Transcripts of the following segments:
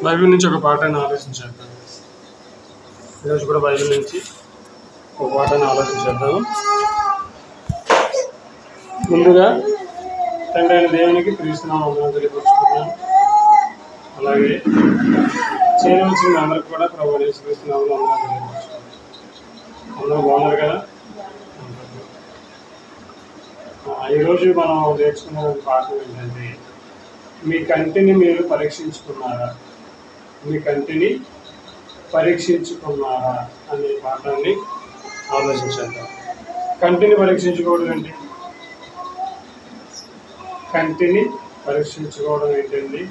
Bible నుంచి ఒక పాఠాన్ని ఆలోచించేద్దాం. ఈరోజు కూడా బైబిల్ నుంచి ఒక పాఠాన్ని ఆలోచించేద్దాం. ముందుగా తండ్రి అయిన దేవునికి క్రీస్తునామమున వందనాలు తెలియపరుచుకున్నాం. అలాగే చేయవలసిన అందరికి కూడా ప్రభువు యేసుక్రీస్తునామమున వందనాలు తెలియపరుచుకున్నాం. అందరూ బాగున్నారు కదా? ఈరోజు మనం నేర్చుకున్న పాఠం ఏంటంటే, మీ కంటిని మీరు పరీక్షించుకున్నారా? మీ కంటిని పరీక్షించుకున్నారా అనే పాఠాన్ని ఆలోచించేద్దాం. కంటిని పరీక్షించుకోవడం ఏంటి? కంటిని పరీక్షించుకోవడం ఏంటండి?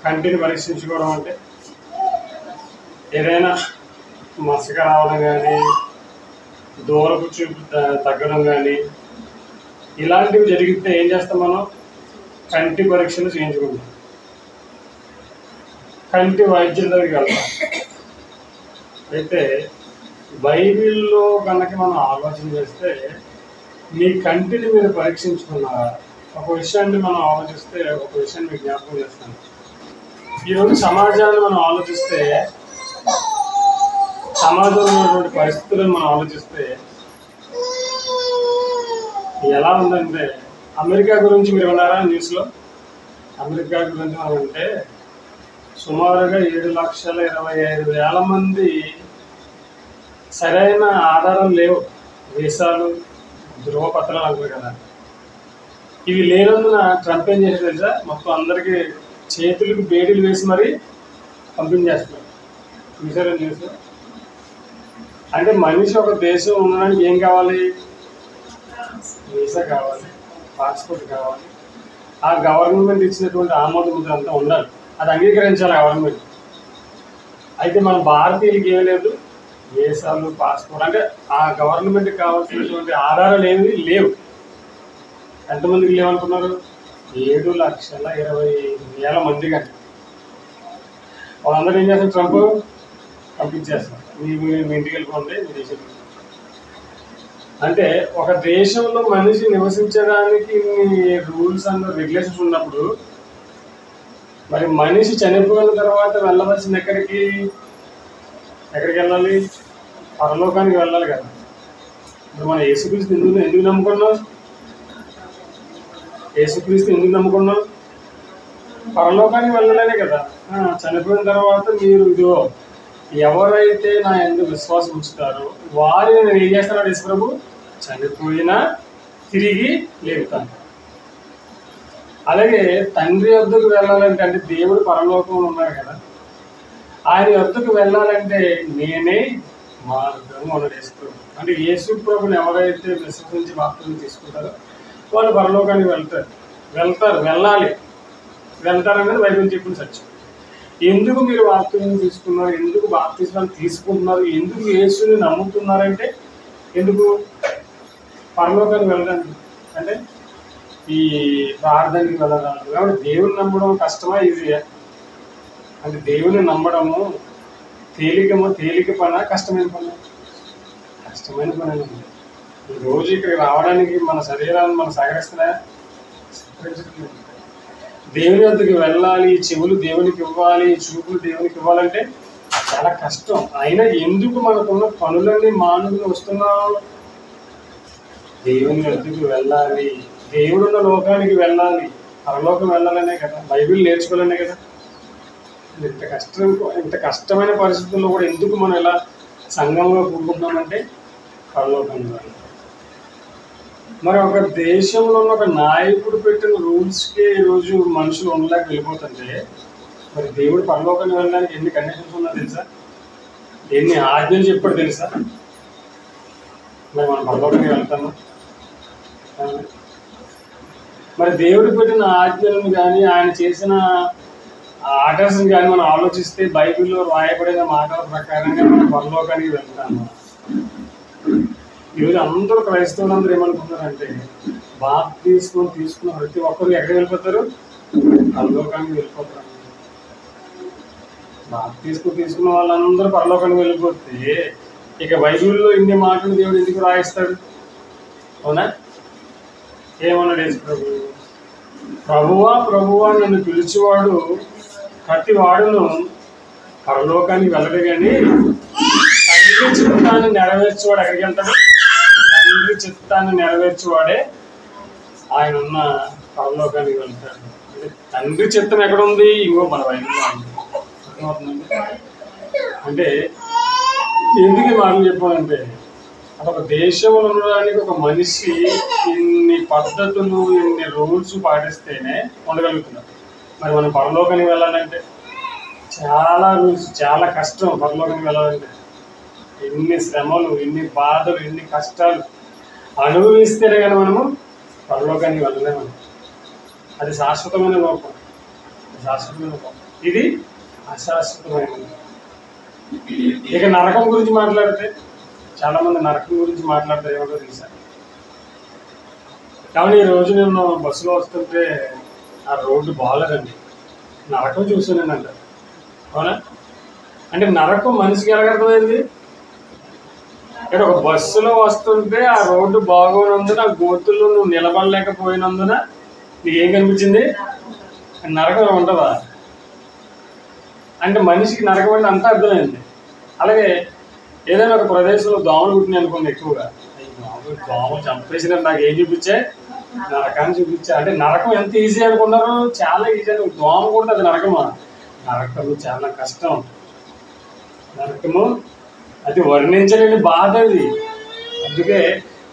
కంటిని పరీక్షించుకోవడం అంటే ఏదైనా మసక రావడం కానీ, దూరపు చూపు తగ్గడం కానీ, ఇలాంటివి జరిగితే ఏం చేస్తాం? మనం కంటి పరీక్షలు చేయించుకుంటాం. కంటి వైద్యుల దగ్గరికి వెళ్తాం. అయితే బైబిల్లో కనుక మనం ఆలోచన చేస్తే, మీ కంటిని మీరు పరీక్షించుకున్నారా? ఒక విషయాన్ని మనం ఆలోచిస్తే, ఒక విషయాన్ని మీకు జ్ఞాపకం చేస్తాను. ఈరోజు సమాజాన్ని మనం ఆలోచిస్తే, సమాజంలో ఉన్నటువంటి పరిస్థితులను మనం ఆలోచిస్తే ఎలా ఉందంటే, అమెరికా గురించి మీరు ఉన్నారా న్యూస్లో? అమెరికా గురించి మనం అంటే సుమారుగా 7,25,000 మంది సరైన ఆధారం లేవు. వీసాలు, ధృవపత్రాలు అంటారు కదా, ఇవి లేనందున ట్రంప్ ఏం చేసి తెలుసా? మొత్తం అందరికీ చేతులకు బేడీలు వేసి మరీ పంపించేస్తున్నారు. చూసారా న్యూస్? అంటే మనిషి ఒక దేశం ఉండడానికి ఏం కావాలి? వీసా కావాలి, పాస్పోర్ట్ కావాలి. ఆ గవర్నమెంట్ ఇచ్చినటువంటి ఆమోద ముద్ర అంతా ఉండాలి, అది అంగీకరించాలి గవర్నమెంట్. అయితే మన భారతీయులకి ఏమీ లేదు, వీసాలు, పాస్పోర్ట్. అంటే ఆ గవర్నమెంట్కి కావాల్సినటువంటి ఆధారాలు ఏమి లేవు. ఎంతమందికి లేవనుకున్నారు? 7,20,000 మంది. కానీ వాళ్ళందరూ ఏం చేస్తారు? ట్రంప్ పంపించేస్తారు. మీ ఇంటికి వెళ్ళిపోండి, మీ దేశం. అంటే ఒక దేశంలో మనిషి నివసించడానికి రూల్స్ అండ్ రెగ్యులేషన్స్ ఉన్నప్పుడు, మరి మనిషి చనిపోయిన తర్వాత వెళ్ళవలసింది ఎక్కడికి వెళ్ళాలి? పరలోకానికి వెళ్ళాలి కదా. ఇప్పుడు మనం యేసుక్రీస్తు ఎందుకు నమ్ముకున్నాం? యేసుక్రీస్తు ఎందుకు నమ్ముకున్నాం? పరలోకానికి వెళ్ళాలనే కదా. చనిపోయిన తర్వాత మీరు ఇదిగో ఎవరైతే నా యందు విశ్వాసం ఉంచుతారో వారిని నేను ఏం చేస్తాను? యేసు ప్రభు చనిపోయినా తిరిగి లేపుతాను. అలాగే తండ్రి వద్దకు వెళ్ళాలంటే, అంటే దేవుడు పరలోకంలో ఉన్నారు కదా, ఆయన వద్దకు వెళ్ళాలంటే నేనే మార్గం అన్నాడు యేసు ప్రభు. అంటే యేసు ప్రభుని ఎవరైతే విశ్వసించి బాప్తిజం తీసుకుంటారో వాళ్ళు పరలోకానికి వెళ్ళాలి. వెళ్తారనేది బైబిల్ చెప్పిన సత్యం. ఎందుకు మీరు బాప్తిజం తీసుకున్నారు? ఎందుకు బాప్తిజాన్ని తీసుకుంటున్నారు? ఎందుకు యేసుని నమ్ముతున్నారంటే, ఎందుకు? పరలోకానికి వెళ్ళడానికి. అంటే ఈ ప్రార్థనకి వెళ్ళడానికి. కాబట్టి దేవుని నమ్మడం కష్టమా ఈజీయా? అంటే దేవుని నమ్మడము తేలిక పనా, కష్టమైన పనా? కష్టమైన పని అండి. ఈరోజు ఇక్కడికి రావడానికి మన శరీరాన్ని మనం సహకరిస్తున్నాయా? సహకరించట్లేదు. దేవుని వద్దకు వెళ్ళాలి, చెవులు దేవునికి ఇవ్వాలి, చూపులు దేవునికి ఇవ్వాలంటే చాలా కష్టం. అయినా ఎందుకు మనకున్న పనులన్నీ మానుకుని వస్తున్నాం? దేవుని వద్దకు వెళ్ళాలి, దేవుడున్న లోకానికి వెళ్ళాలి, పరలోకం వెళ్ళాలనే కదా, బైబిల్ నేర్చుకోవాలనే కదా. ఇంత కష్టమైన పరిస్థితుల్లో కూడా ఎందుకు మనం ఇలా సంఘంలో కూడుకుంటున్నామంటే పరలోకం వెళ్ళాలి. మరి ఒక దేశంలో ఉన్న ఒక నాయకుడు పెట్టిన రూల్స్కి ఈరోజు మనుషులు ఉండలేక వెళ్ళిపోతుంటే, మరి దేవుడు పరలోకానికి వెళ్ళడానికి ఎన్ని కండిషన్స్ ఉన్నా తెలుసా? ఎన్ని ఆజ్ఞలు చెప్పాడు తెలుసా? మరి మనం పరలోకానికి వెళ్తామా? మరి దేవుడు పెట్టిన ఆజ్ఞలను కానీ, ఆయన చేసిన ఆర్డర్స్ని కానీ మనం ఆలోచిస్తే, బైబిల్లో రాయబడిన మాటల ప్రకారంగా మనం పరలోకానికి వెళ్తాము. ఈరోజు అందరూ క్రైస్తవులందరూ ఏమనుకుంటారంటే, బాప్తిజం తీసుకున్న ప్రతి ఒక్కరు ఎక్కడికి వెళ్ళిపోతారు? పరలోకానికి వెళ్ళిపోతారు. బాప్తిజం తీసుకున్న వాళ్ళందరూ పరలోకానికి వెళ్ళిపోతే ఇక బైబిల్లో ఇన్ని మాటలు దేవుడు ఎందుకు రాయిస్తాడు? అవునా? ఏమన్నాడు యేసు ప్రభు? ప్రభువా ప్రభువా నన్ను పిలిచేవాడు ప్రతి వాడును పరలోకానికి వెళ్ళడు, కానీ తండ్రి చిత్తాన్ని నెరవేర్చేవాడు ఎక్కడికి వెళ్తాడు? తండ్రి చిత్తాన్ని నెరవేర్చేవాడే ఆయన ఉన్న పరలోకానికి వెళ్తాడు. అంటే తండ్రి చిత్తం ఎక్కడ ఉంది? ఇంకో మన బైబిల్లో ఉంది. అర్థమవుతుందండి? అంటే ఎందుకు మాటలు చెప్పానంటే, అదొక దేశంలో ఉండడానికి ఒక మనిషి ఇన్ని పద్ధతులు, ఇన్ని రూల్స్ పాటిస్తేనే ఉండగలుగుతున్నారు. మరి మనం పరలోకానికి వెళ్ళాలంటే చాలా రూల్స్, చాలా కష్టం. పరలోకానికి వెళ్ళాలంటే ఎన్ని శ్రమలు, ఎన్ని బాధలు, ఎన్ని కష్టాలు అనుభవిస్తేనే కానీ మనము పరలోకానికి వెళ్ళలేము. అది శాశ్వతమైన లోకం, శాశ్వతమైన లోకం. ఇది అశాశ్వతమైనది. ఇక నరకం గురించి మాట్లాడితే చాలా మంది నరకం గురించి మాట్లాడతారు. ఏమంటో తెలుసా? కానీ ఈరోజు నేను బస్సులో వస్తుంటే ఆ రోడ్డు బాగాలేదండి, నరకం చూసానండి అంటారు. అవునా? అంటే నరకం మనిషికి ఎలాగర్థమైంది? ఇక్కడ ఒక బస్సులో వస్తుంటే ఆ రోడ్డు బాగోనందున, గోతుల్లో నువ్వు నిలబడలేకపోయినందున నీకేం కనిపించింది? నరకం ఉంటుందా? అంటే మనిషికి నరకం అంటే అంతా అర్థమైంది. అలాగే ఏదైనా ఒక ప్రదేశంలో దోమలు కుట్టినాయి అనుకోండి, ఎక్కువగా దోమలు చంపేసినట్టు నాకు ఏం చూపించే? నరకాన్ని చూపించా. అంటే నరకం ఎంత ఈజీ అనుకున్నారు? చాలా ఈజీ. అని దోమ కూడా అది నరకమా? నరకము చాలా కష్టం. నరకము అది వర్ణించలేని బాధ అది. అందుకే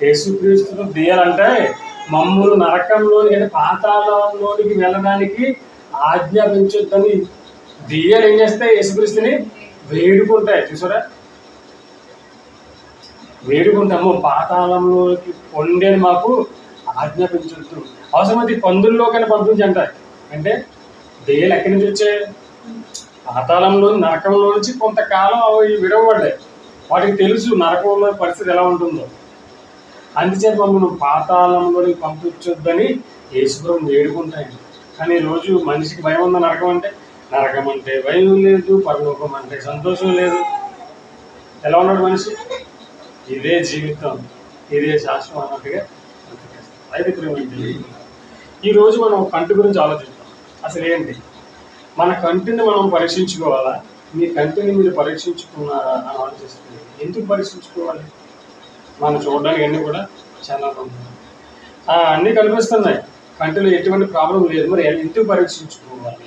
యేసుక్రీస్తును దెయ్యాలంటే మమ్మల్ని నరకంలోనికి, అంటే పాతాళంలోనికి వెళ్ళడానికి ఆజ్ఞాపించొద్దని దెయ్యాలు ఏం చేస్తాయి? యేసుక్రీస్తుని వేడుకుంటాయి. చూసారా? వేడుకుంటాము, పాతాళంలోకి పొండేని మాకు ఆజ్ఞాపించొద్దు. అవసరమైతే పందుల్లోకైనా పంపించంటారు. అంటే దెయ్యాలు ఎక్కడి నుంచి వచ్చాయి? పాతాళంలో, నరకంలో నుంచి కొంతకాలం అవి విడవబడ్డాయి. వాటికి తెలుసు నరకంలో పరిస్థితి ఎలా ఉంటుందో. అందుచేత మమ్మల్ని పాతాళంలోకి పంపించొద్దని యేసుప్రభుని వేడుకుంటాయి. కానీ రోజు మనిషికి భయం ఉందా? నరకం అంటే, నరకం అంటే భయం లేదు, పరలోకం అంటే సంతోషం లేదు. ఎలా ఉన్నాడు మనిషి? ఇదే జీవితం, ఇదే శాశ్వతం అన్నట్టుగా. అయితే ఈరోజు మనం కంటి గురించి ఆలోచిస్తాం. అసలు ఏంటి మన కంటిని మనం పరీక్షించుకోవాలా? మీ కంటిని మీరు పరీక్షించుకున్నారా అని ఆలోచిస్తుంది. ఎందుకు పరీక్షించుకోవాలి? మనం చూడడానికి అన్నీ కూడా చాలా అన్నీ కనిపిస్తున్నాయి, కంటిలో ఎటువంటి ప్రాబ్లం లేదు. మరి ఎందుకు పరీక్షించుకోవాలి?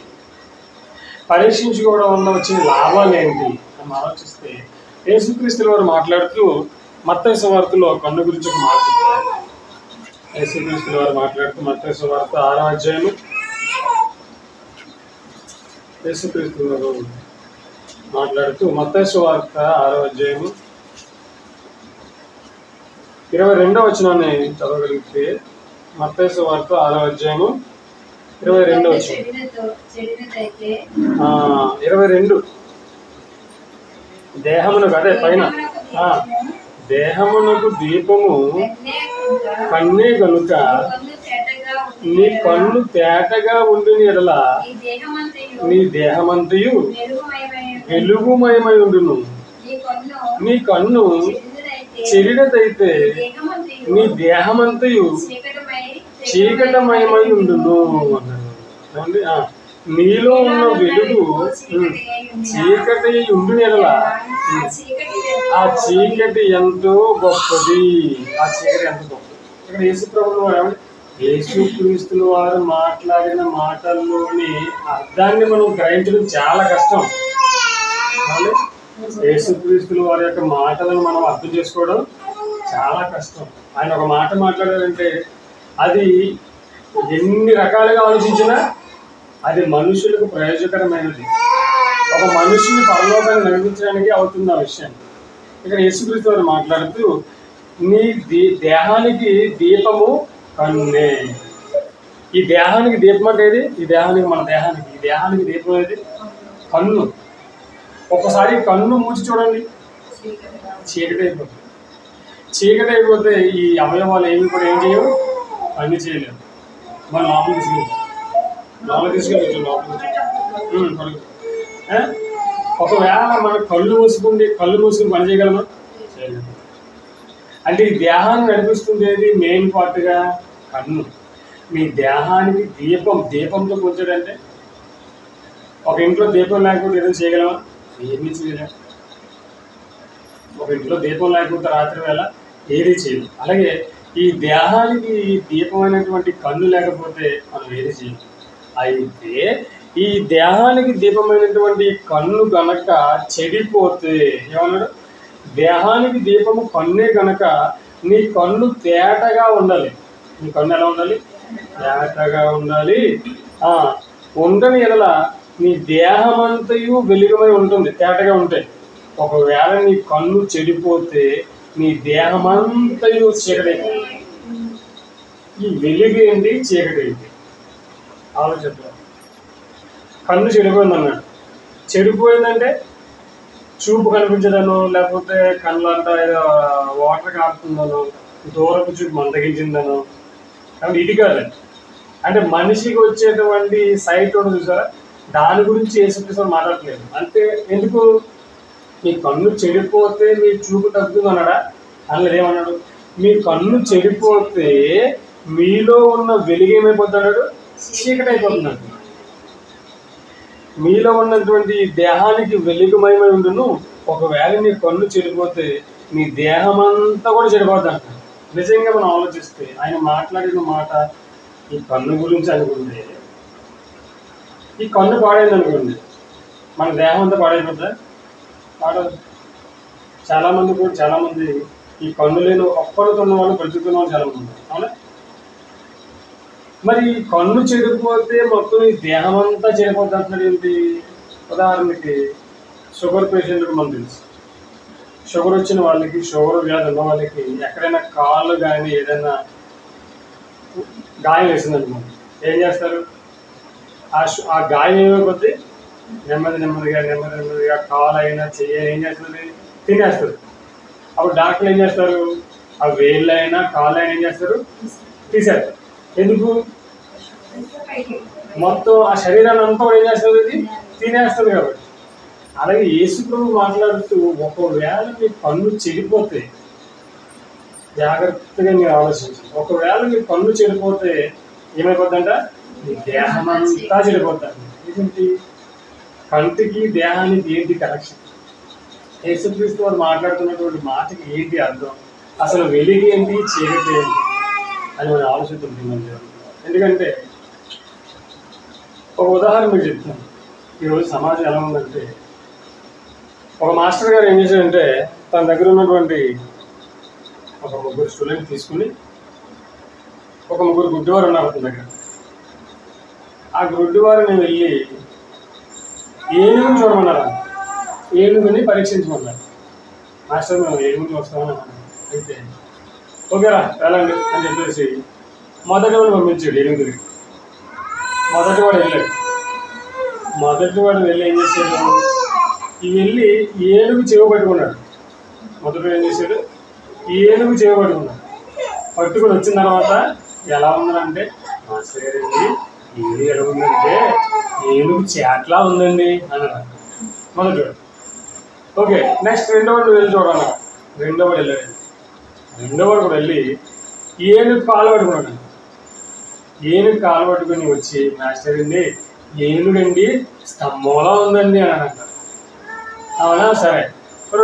పరీక్షించుకోవడం వల్ల వచ్చే లాభాలు ఏంటి అని ఆలోచిస్తే, యేసుక్రీస్తు వారు మాట్లాడుతూ మత్తయి సువార్తలో కన్ను గురించి ఒక మాట చెప్తారు. యేసుక్రీస్తు వారు మాట్లాడుతూ మత్తయి సువార్త 6వ అధ్యాయము, యేసుక్రీస్తు వారు మాట్లాడుతూ మత్తయి సువార్త 6వ అధ్యాయము 22వ వచనాన్ని చదవగలిగితే, మత్తయి సువార్త 6వ అధ్యాయము 22వ వచనం. 22 దేహమునకు, అదే పైన, దేహమునకు దీపము కన్నే గనుక నీ కన్ను తేటగా ఉండిన ఎడల నీ దేహమంతయు వెలుగుమయమై ఉండును. నీ కన్ను చెడినదైతే నీ దేహమంతయు చీకటమయమై ఉండును అన్నాడు. నీలో ఉన్న వెలుగు చీకటి ఉండుని ఎడల ఆ చీకటి ఎంతో గొప్పది. ఆ చీకటి ఎంత గొప్పది. ఇక్కడ యేసుప్రభువు వారు, యేసుక్రీస్తుల వారు మాట్లాడిన మాటల్లోని అర్థాన్ని మనం గ్రహించడం చాలా కష్టం. యేసుక్రీస్తుల వారి యొక్క మాటలను మనం అర్థం చేసుకోవడం చాలా కష్టం. ఆయన ఒక మాట మాట్లాడారంటే అది ఎన్ని రకాలుగా ఆలోచించినా అది మనుషులకు ప్రయోజకరమైనది. ఒక మనిషిని పరలోకాన్ని నడిపించడానికి అవుతుంది ఆ విషయం. ఇక్కడ యేసుక్రీస్తు వారు మాట్లాడుతూ, నీ దేహానికి దీపము కన్నే. ఈ దేహానికి దీపం అంటే ఏది? ఈ దేహానికి, మన దేహానికి, ఈ దేహానికి దీపం ఏది? కన్ను. ఒకసారి కన్ను మూసి చూడండి, చీకటి అయిపోతుంది. చీకటి అయిపోతే ఈ అవయవాలు ఏమి కూడా ఏం చేయవు, అన్ని చేయలేవు. మన లోపల తీసుకెళ్ళచ్చు. ఒకవేళ మనం కళ్ళు మూసుకుని పని చేయగలమా? చేయలేము. అంటే ఈ దేహాన్ని నడిపిస్తుంది ఏది? మెయిన్ పార్ట్గా కన్ను. మీ దేహానికి దీపంతో కూర్చోడంటే ఒక ఇంట్లో దీపం లేకపోతే ఏదైనా చేయగలమా? ఏమీ చేయలేము. ఒక ఇంట్లో దీపం లేకపోతే రాత్రి వేళ ఏది చేయలేము. అలాగే ఈ దేహానికి దీపమైనటువంటి కన్ను లేకపోతే మనం ఏది చేయలేము. అయితే ఈ దేహానికి దీపమైనటువంటి కన్ను గనక చెడిపోతే ఏమన్నాడు? దేహానికి దీపము కన్నే గనక నీ కన్ను తేటగా ఉండాలి. నీ కన్ను ఎలా ఉండాలి? తేటగా ఉండాలి. ఉండని ఎడల నీ దేహమంతయు వెలుగుమై ఉంటుంది. తేటగా ఉంటే. ఒకవేళ నీ కన్ను చెడిపోతే నీ దేహమంతయు చీకటైపోతుంది. ఈ వెలుగు ఏంటి, చీకటి ఏంటి ఆలోచిద్దాం. కన్ను చెడిపోయింది అన్నాడు. చెడిపోయిందంటే చూపు కనిపించదనో, లేకపోతే కళ్ళు అంతా ఏదో వాటర్ కారుతుందనో, దూరపు చూపు మందగించిందనో, కాబట్టి ఇది కాదండి. అంటే మనిషికి వచ్చేటువంటి సైట్ కూడా చూసారా, దాని గురించి యేసుక్రీస్తు మాట్లాడట్లేదు. అంటే ఎందుకు? మీ కన్ను చెడిపోతే మీ చూపు తగ్గుతుంది అన్నాడా? అందులో ఏమన్నాడు? మీ కన్ను చెడిపోతే మీలో ఉన్న వెలుగు ఏమైపోతున్నాడు? చీకటి అయిపోతున్నాడు. మీలో ఉన్నటువంటి దేహానికి వెలుగుమయమై ఉండును. ఒకవేళ నీ కన్ను చెడిపోతే నీ దేహమంతా కూడా చెడిపోతాడు. నిజంగా మనం ఆలోచిస్తే ఆయన మాట్లాడిన మాట ఈ కన్ను గురించి అనుకుంటే, ఈ కన్ను పాడైంది అనుకోండి, మన దేహం అంతా పాడైపోద్దా? పాడదు. చాలామంది ఈ కన్ను లేని ఒక్కరితో ఉన్న వాళ్ళు బ్రతుకున్న వాళ్ళు చాలామంది. అవునా? మరి కన్ను చెడిపోతే మొత్తం ఈ దేహం అంతా చెడిపోద్ది అంటున్నాడు ఏంటి? ఉదాహరణకి షుగర్ పేషెంట్కి మనం తెలుసు. షుగర్ వచ్చిన వాళ్ళకి, షుగర్ వ్యాధి ఉన్న వాళ్ళకి ఎక్కడైనా కాళ్ళు కానీ ఏదైనా గాయం వేసిందనుకోండి, ఏం చేస్తారు? ఆ గాయం ఏమైపోద్ది? నెమ్మదిగా కాలు అయినా చెయ్యని ఏం చేస్తుంది? తినేస్తారు. అప్పుడు డాక్టర్లు ఏం చేస్తారు? ఆ వేళ్ళు అయినా కాళ్ళు అయినా ఏం చేస్తారు? తీసేస్తారు. ఎందుకు? మొత్తం ఆ శరీరాన్ని అంతా కూడా ఏం చేస్తుంది? ఇది తినేస్తుంది కాబట్టి. అలాగే యేసు ప్రభు మాట్లాడుతూ, ఒకవేళ మీ కన్ను చెడిపోతే, జాగ్రత్తగా మీరు ఆలోచించండి. ఒకవేళ మీ కన్ను చెడిపోతే ఏమైపోద్దంట? మీ దేహం అంతా చెడిపోతాడు. ఏంటి? కంటికి దేహానికి ఏంటి కనెక్షన్? యేసుక్రీస్తు వారు మాట్లాడుతున్నటువంటి మాటకి ఏంటి అర్థం? అసలు వెలుగు ఏంటి, చీకటి ఏంటి అని మనం ఆలోచిస్తుంది. ఎందుకంటే ఒక ఉదాహరణ మీకు చెప్తాను. ఈరోజు సమాజం ఎలా ఉందంటే, ఒక మాస్టర్ గారు ఏం చేశారంటే, తన దగ్గర ఉన్నటువంటి ఒక 3 స్టూడెంట్ తీసుకుని, ఒక 3 గుడ్డివారు ఉన్నారు అతని దగ్గర. ఆ గుడ్డివారిని వెళ్ళి ఏనుగుని చూడమన్నారు. ఏనుగుని పరీక్షించమన్నారు. మాస్టర్ మేము ఏనుగుని వస్తామని అన్నారు. అయితే ఓకేరా వెళ్ళండి అని చెప్పేసి మొదటివాడు పంపించాడు. ఏనుగుని మొదటివాడు వెళ్ళాడు. మొదటివాడు వెళ్ళి ఏం చేశాడు? వెళ్ళి ఏనుగు చెవి పట్టుకున్నాడు. మొదటివాడు ఏం చేశాడు? ఏనుగు చెవి పట్టుకున్నాడు. పట్టుకుని వచ్చిన తర్వాత ఎలా ఉందంటే, మాస్టర్ గారండి ఏనుగు ఎలా ఉందంటే ఏనుగు చేట్లా ఉందండి అన్నాడు మొదటివాడు. ఓకే, నెక్స్ట్ రెండోవాడు వెళ్ళి చూడాలన్నాడు. రెండోవాడు వెళ్ళాడు. రెండోవాడు కూడా వెళ్ళి ఏనుగు కాలు పట్టుకున్నాడు. ఏనుగు కాలు పట్టుకుని వచ్చి, మాస్టర్ అండి ఏనుగండి స్తంభంలో ఉందండి అని అన్నాడు. అవునా, సరే.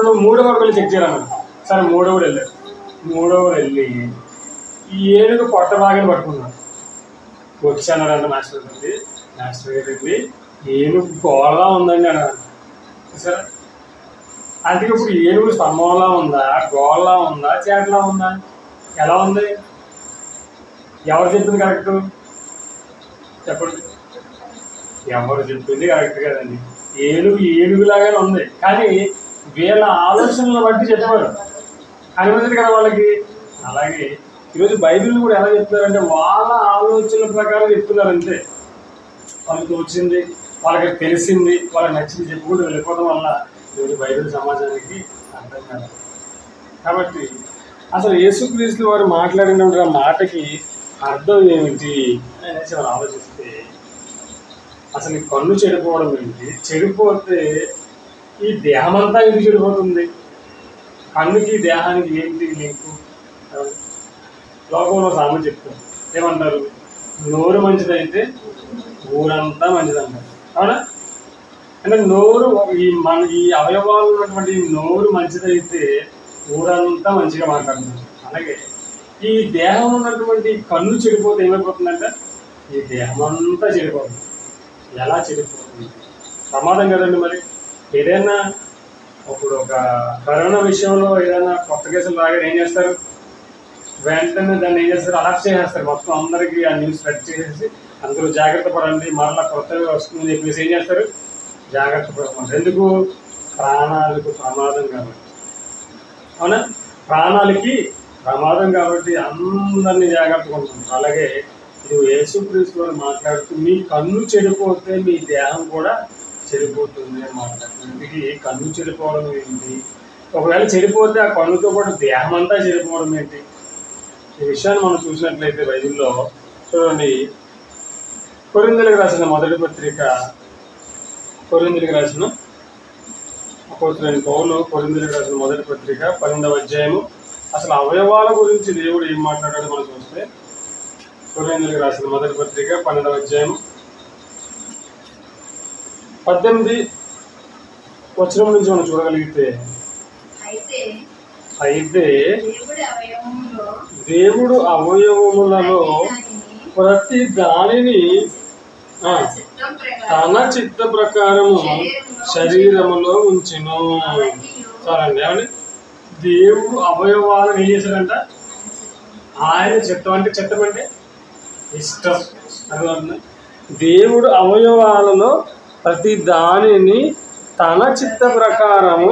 నువ్వు మూడోవాడు వెళ్ళి చెక్ చేయాలన్నాడు. సరే, మూడోవాడు వెళ్ళాడు. మూడోవాడు వెళ్ళి ఈ ఏనుగు పొట్ట బాగానే పట్టుకున్నాడు. వచ్చి అన్నాడు మాస్టర్ గారి, మాస్టర్ గారండి ఏనుగు గోళలా ఉందండి అన్నాడు. సరే, అందుకే ఇప్పుడు ఏనుగు స్తంభంలా ఉందా, గోళలా ఉందా, చేట్లా ఉందా, ఎలా ఉంది? ఎవరు చెప్పింది కరెక్ట్? చెప్పండి. ఎవరు చెప్పింది కరెక్ట్ కదండి. ఏనుగులాగానే ఉంది, కానీ వీళ్ళ ఆలోచనలు బట్టి చెప్పారు. అనిపించదు కదా వాళ్ళకి. అలాగే ఈరోజు బైబిల్ కూడా ఎలా చెప్తున్నారంటే, వాళ్ళ ఆలోచనల ప్రకారం చెప్తున్నారు అంతే. వాళ్ళకి వచ్చింది, వాళ్ళకి తెలిసింది, వాళ్ళకి నచ్చింది చెప్పుకుంటూ వెళ్ళిపోవడం వల్ల ఈరోజు బైబిల్ సమాజానికి అర్థం కాదు. కాబట్టి అసలు యేసుక్రీస్తు వారు మాట్లాడినటువంటి ఆ మాటకి అర్థం ఏమిటి అనేసి మనం ఆలోచిస్తే, అసలు ఈ కన్ను చెడిపోవడం ఏంటి? చెడిపోతే ఈ దేహం అంతా ఎందుకు చెడిపోతుంది? కన్నుకి దేహానికి ఏంటి లింకు? లోకంలో సామెత చెప్తారు. ఏమంటారు? నోరు మంచిదైతే ఊరంతా మంచిదంటారు. అవునా? అంటే నోరు ఈ అవయవాలు ఉన్నటువంటి నోరు మంచిదైతే ఊరంతా మంచిగా మాట్లాడుతుంది. అలాగే ఈ దేహం ఉన్నటువంటి కన్ను చెడిపోతే ఏమైపోతుందంటే ఈ దేహం అంతా చెడిపోతుంది. ఎలా చెడిపోతుంది? ప్రమాదం కదండి. మరి ఏదైనా ఇప్పుడు ఒక కరోనా విషయంలో ఏదైనా కొత్త కేసులు రాగానే ఏం చేస్తారు? వెంటనే దాన్ని ఏం చేస్తారు? అలర్ట్ చేసేస్తారు. మొత్తం అందరికీ ఆ న్యూస్ స్ప్రెడ్ చేసేసి అందరూ జాగ్రత్త పడండి, మరలా కొత్తగా వస్తుందని చెప్పేసి ఏం చేస్తారు? జాగ్రత్త పడమంటారు. ఎందుకు? ప్రాణాలకు ప్రమాదం కాబట్టి. అవునా? ప్రాణాలకి ప్రమాదం కాబట్టి అందరినీ జాగ్రత్తగా ఉంటుంది. అలాగే ఇది యేసుక్రీస్తు వారు మాట్లాడుతూ మీ కన్ను చెడిపోతే మీ దేహం కూడా చెడిపోతుంది అని మాట్లాడుతుంది. ఇందుకు కన్ను చెడిపోవడం ఏంటి? ఒకవేళ చెడిపోతే ఆ కన్నుతో పాటు దేహం అంతా చెడిపోవడం ఏంటి? ఈ విషయాన్ని మనం చూసినట్లయితే బైబిల్లో చూడండి, కొరింథీయులకు రాసిన మొదటి పత్రిక, కొరింథీయులకు రాసిన అపోస్తలుడైన పౌలు కొరింథీయులకు రాసిన మొదటి పత్రిక 12వ అధ్యాయము. అసలు అవయవాల గురించి దేవుడు ఏం మాట్లాడాడో మనం చూస్తే, కొరింథీయులకు రాసిన మొదటి పత్రిక 12వ అధ్యాయము 18 వచనం నుంచి మనం చూడగలిగితే, అయితే దేవుడు అవయవములలో ప్రతి దానిని తన చిత్త ప్రకారము శరీరములో ఉంచెను. చాలండి. ఏమండి? దేవుడు అవయవాలను ఏం చేశాడంట? ఆయన చిత్తం అంటే చిత్తం అంటే ఇష్టం. అర్థమవుతుంది? దేవుడు అవయవాలలో ప్రతి దానిని తన చిత్త ప్రకారము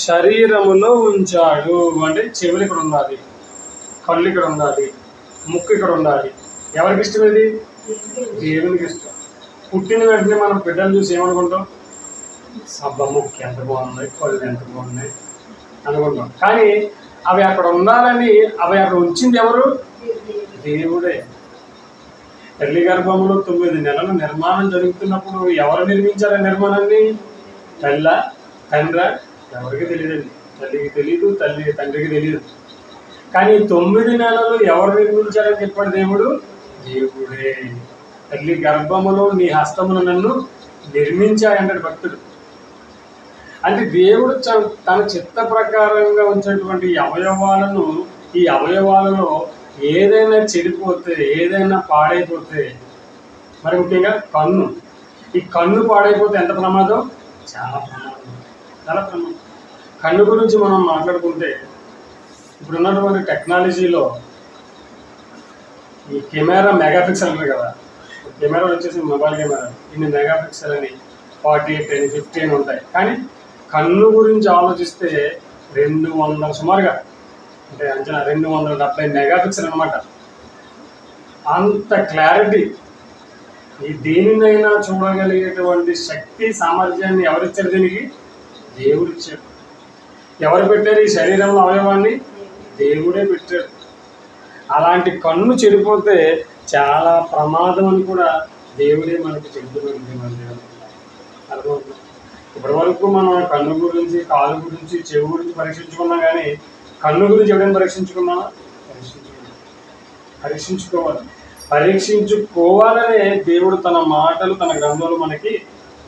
శరీరములో ఉంచాడు. అంటే చెవులు ఇక్కడ ఉండాలి, కళ్ళు ఇక్కడ ఉండాలి, ముక్కు ఇక్కడ ఉండాలి. ఎవరికి ఇష్టం? ఇది దేవునికి ఇష్టం. పుట్టిన వెంటనే మనం బిడ్డలు చూసి ఏమనుకుంటాం? అబ్బా ముక్కు ఎంత బాగున్నాయి, కళ్ళు ఎంత బాగున్నాయి అనుకుంటాం. కానీ అవి అక్కడ ఉండాలని అవి అక్కడ ఉంచింది ఎవరు? దేవుడే. తల్లి గర్భంలో 9 నెలల నిర్మాణం జరుగుతున్నప్పుడు ఎవరు నిర్మించారు ఆ నిర్మాణాన్ని? తల్ల, తండ్రి? ఎవరికి తెలియదండి. తల్లికి తెలియదు, తండ్రికి తెలియదు. కానీ 9 నెలలు ఎవరు నిర్మించారని చెప్పాడు దేవుడు? దేవుడే. తల్లి గర్భములో నీ హస్తమును నన్ను నిర్మించాయంటాడు భక్తుడు. అంటే దేవుడు తన చిత్త ప్రకారంగా ఉంచినటువంటి అవయవాలను, ఈ అవయవాలలో ఏదైనా చెడిపోతే, ఏదైనా పాడైపోతే, మరి ముఖ్యంగా కన్ను, ఈ కన్ను పాడైపోతే ఎంత ప్రమాదం? చాలా ప్రమాదం, చాలా ప్రమాదం. కన్ను గురించి మనం మాట్లాడుకుంటే ఇప్పుడు ఉన్నటువంటి టెక్నాలజీలో ఈ కెమెరా మెగాపిక్సెల్ అంటారు కదా. కెమెరా వచ్చేసి మొబైల్ కెమెరా ఇన్ని మెగాపిక్సెల్ అని 48 అని 50 అని ఉంటాయి. కానీ కన్ను గురించి ఆలోచిస్తే 200 సుమారుగా, అంటే అంచనా 270 మెగాపిక్సెల్ అనమాట. అంత క్లారిటీ, ఈ దేనినైనా చూడగలిగేటువంటి శక్తి సామర్థ్యాన్ని ఎవరిచ్చారు? దీనికి దేవుడు ఇచ్చాడు. ఎవరు పెట్టారు ఈ శరీరంలో అవయవాన్ని? దేవుడే పెట్టాడు. అలాంటి కన్ను చెడిపోతే చాలా ప్రమాదం అని కూడా దేవుడే మనకి చెబుతుంది. అర్థమవుతుంది? ఇప్పటి వరకు మనం కన్ను గురించి, కాలు గురించి, చెవి గురించి పరీక్షించుకున్నాం. కానీ కన్ను గురించి ఎవరైనా పరీక్షించుకున్నామా? పరీక్షించుకోవాలి. పరీక్షించుకోవాలనే దేవుడు తన మాటలు, తన గ్రంథంలో మనకి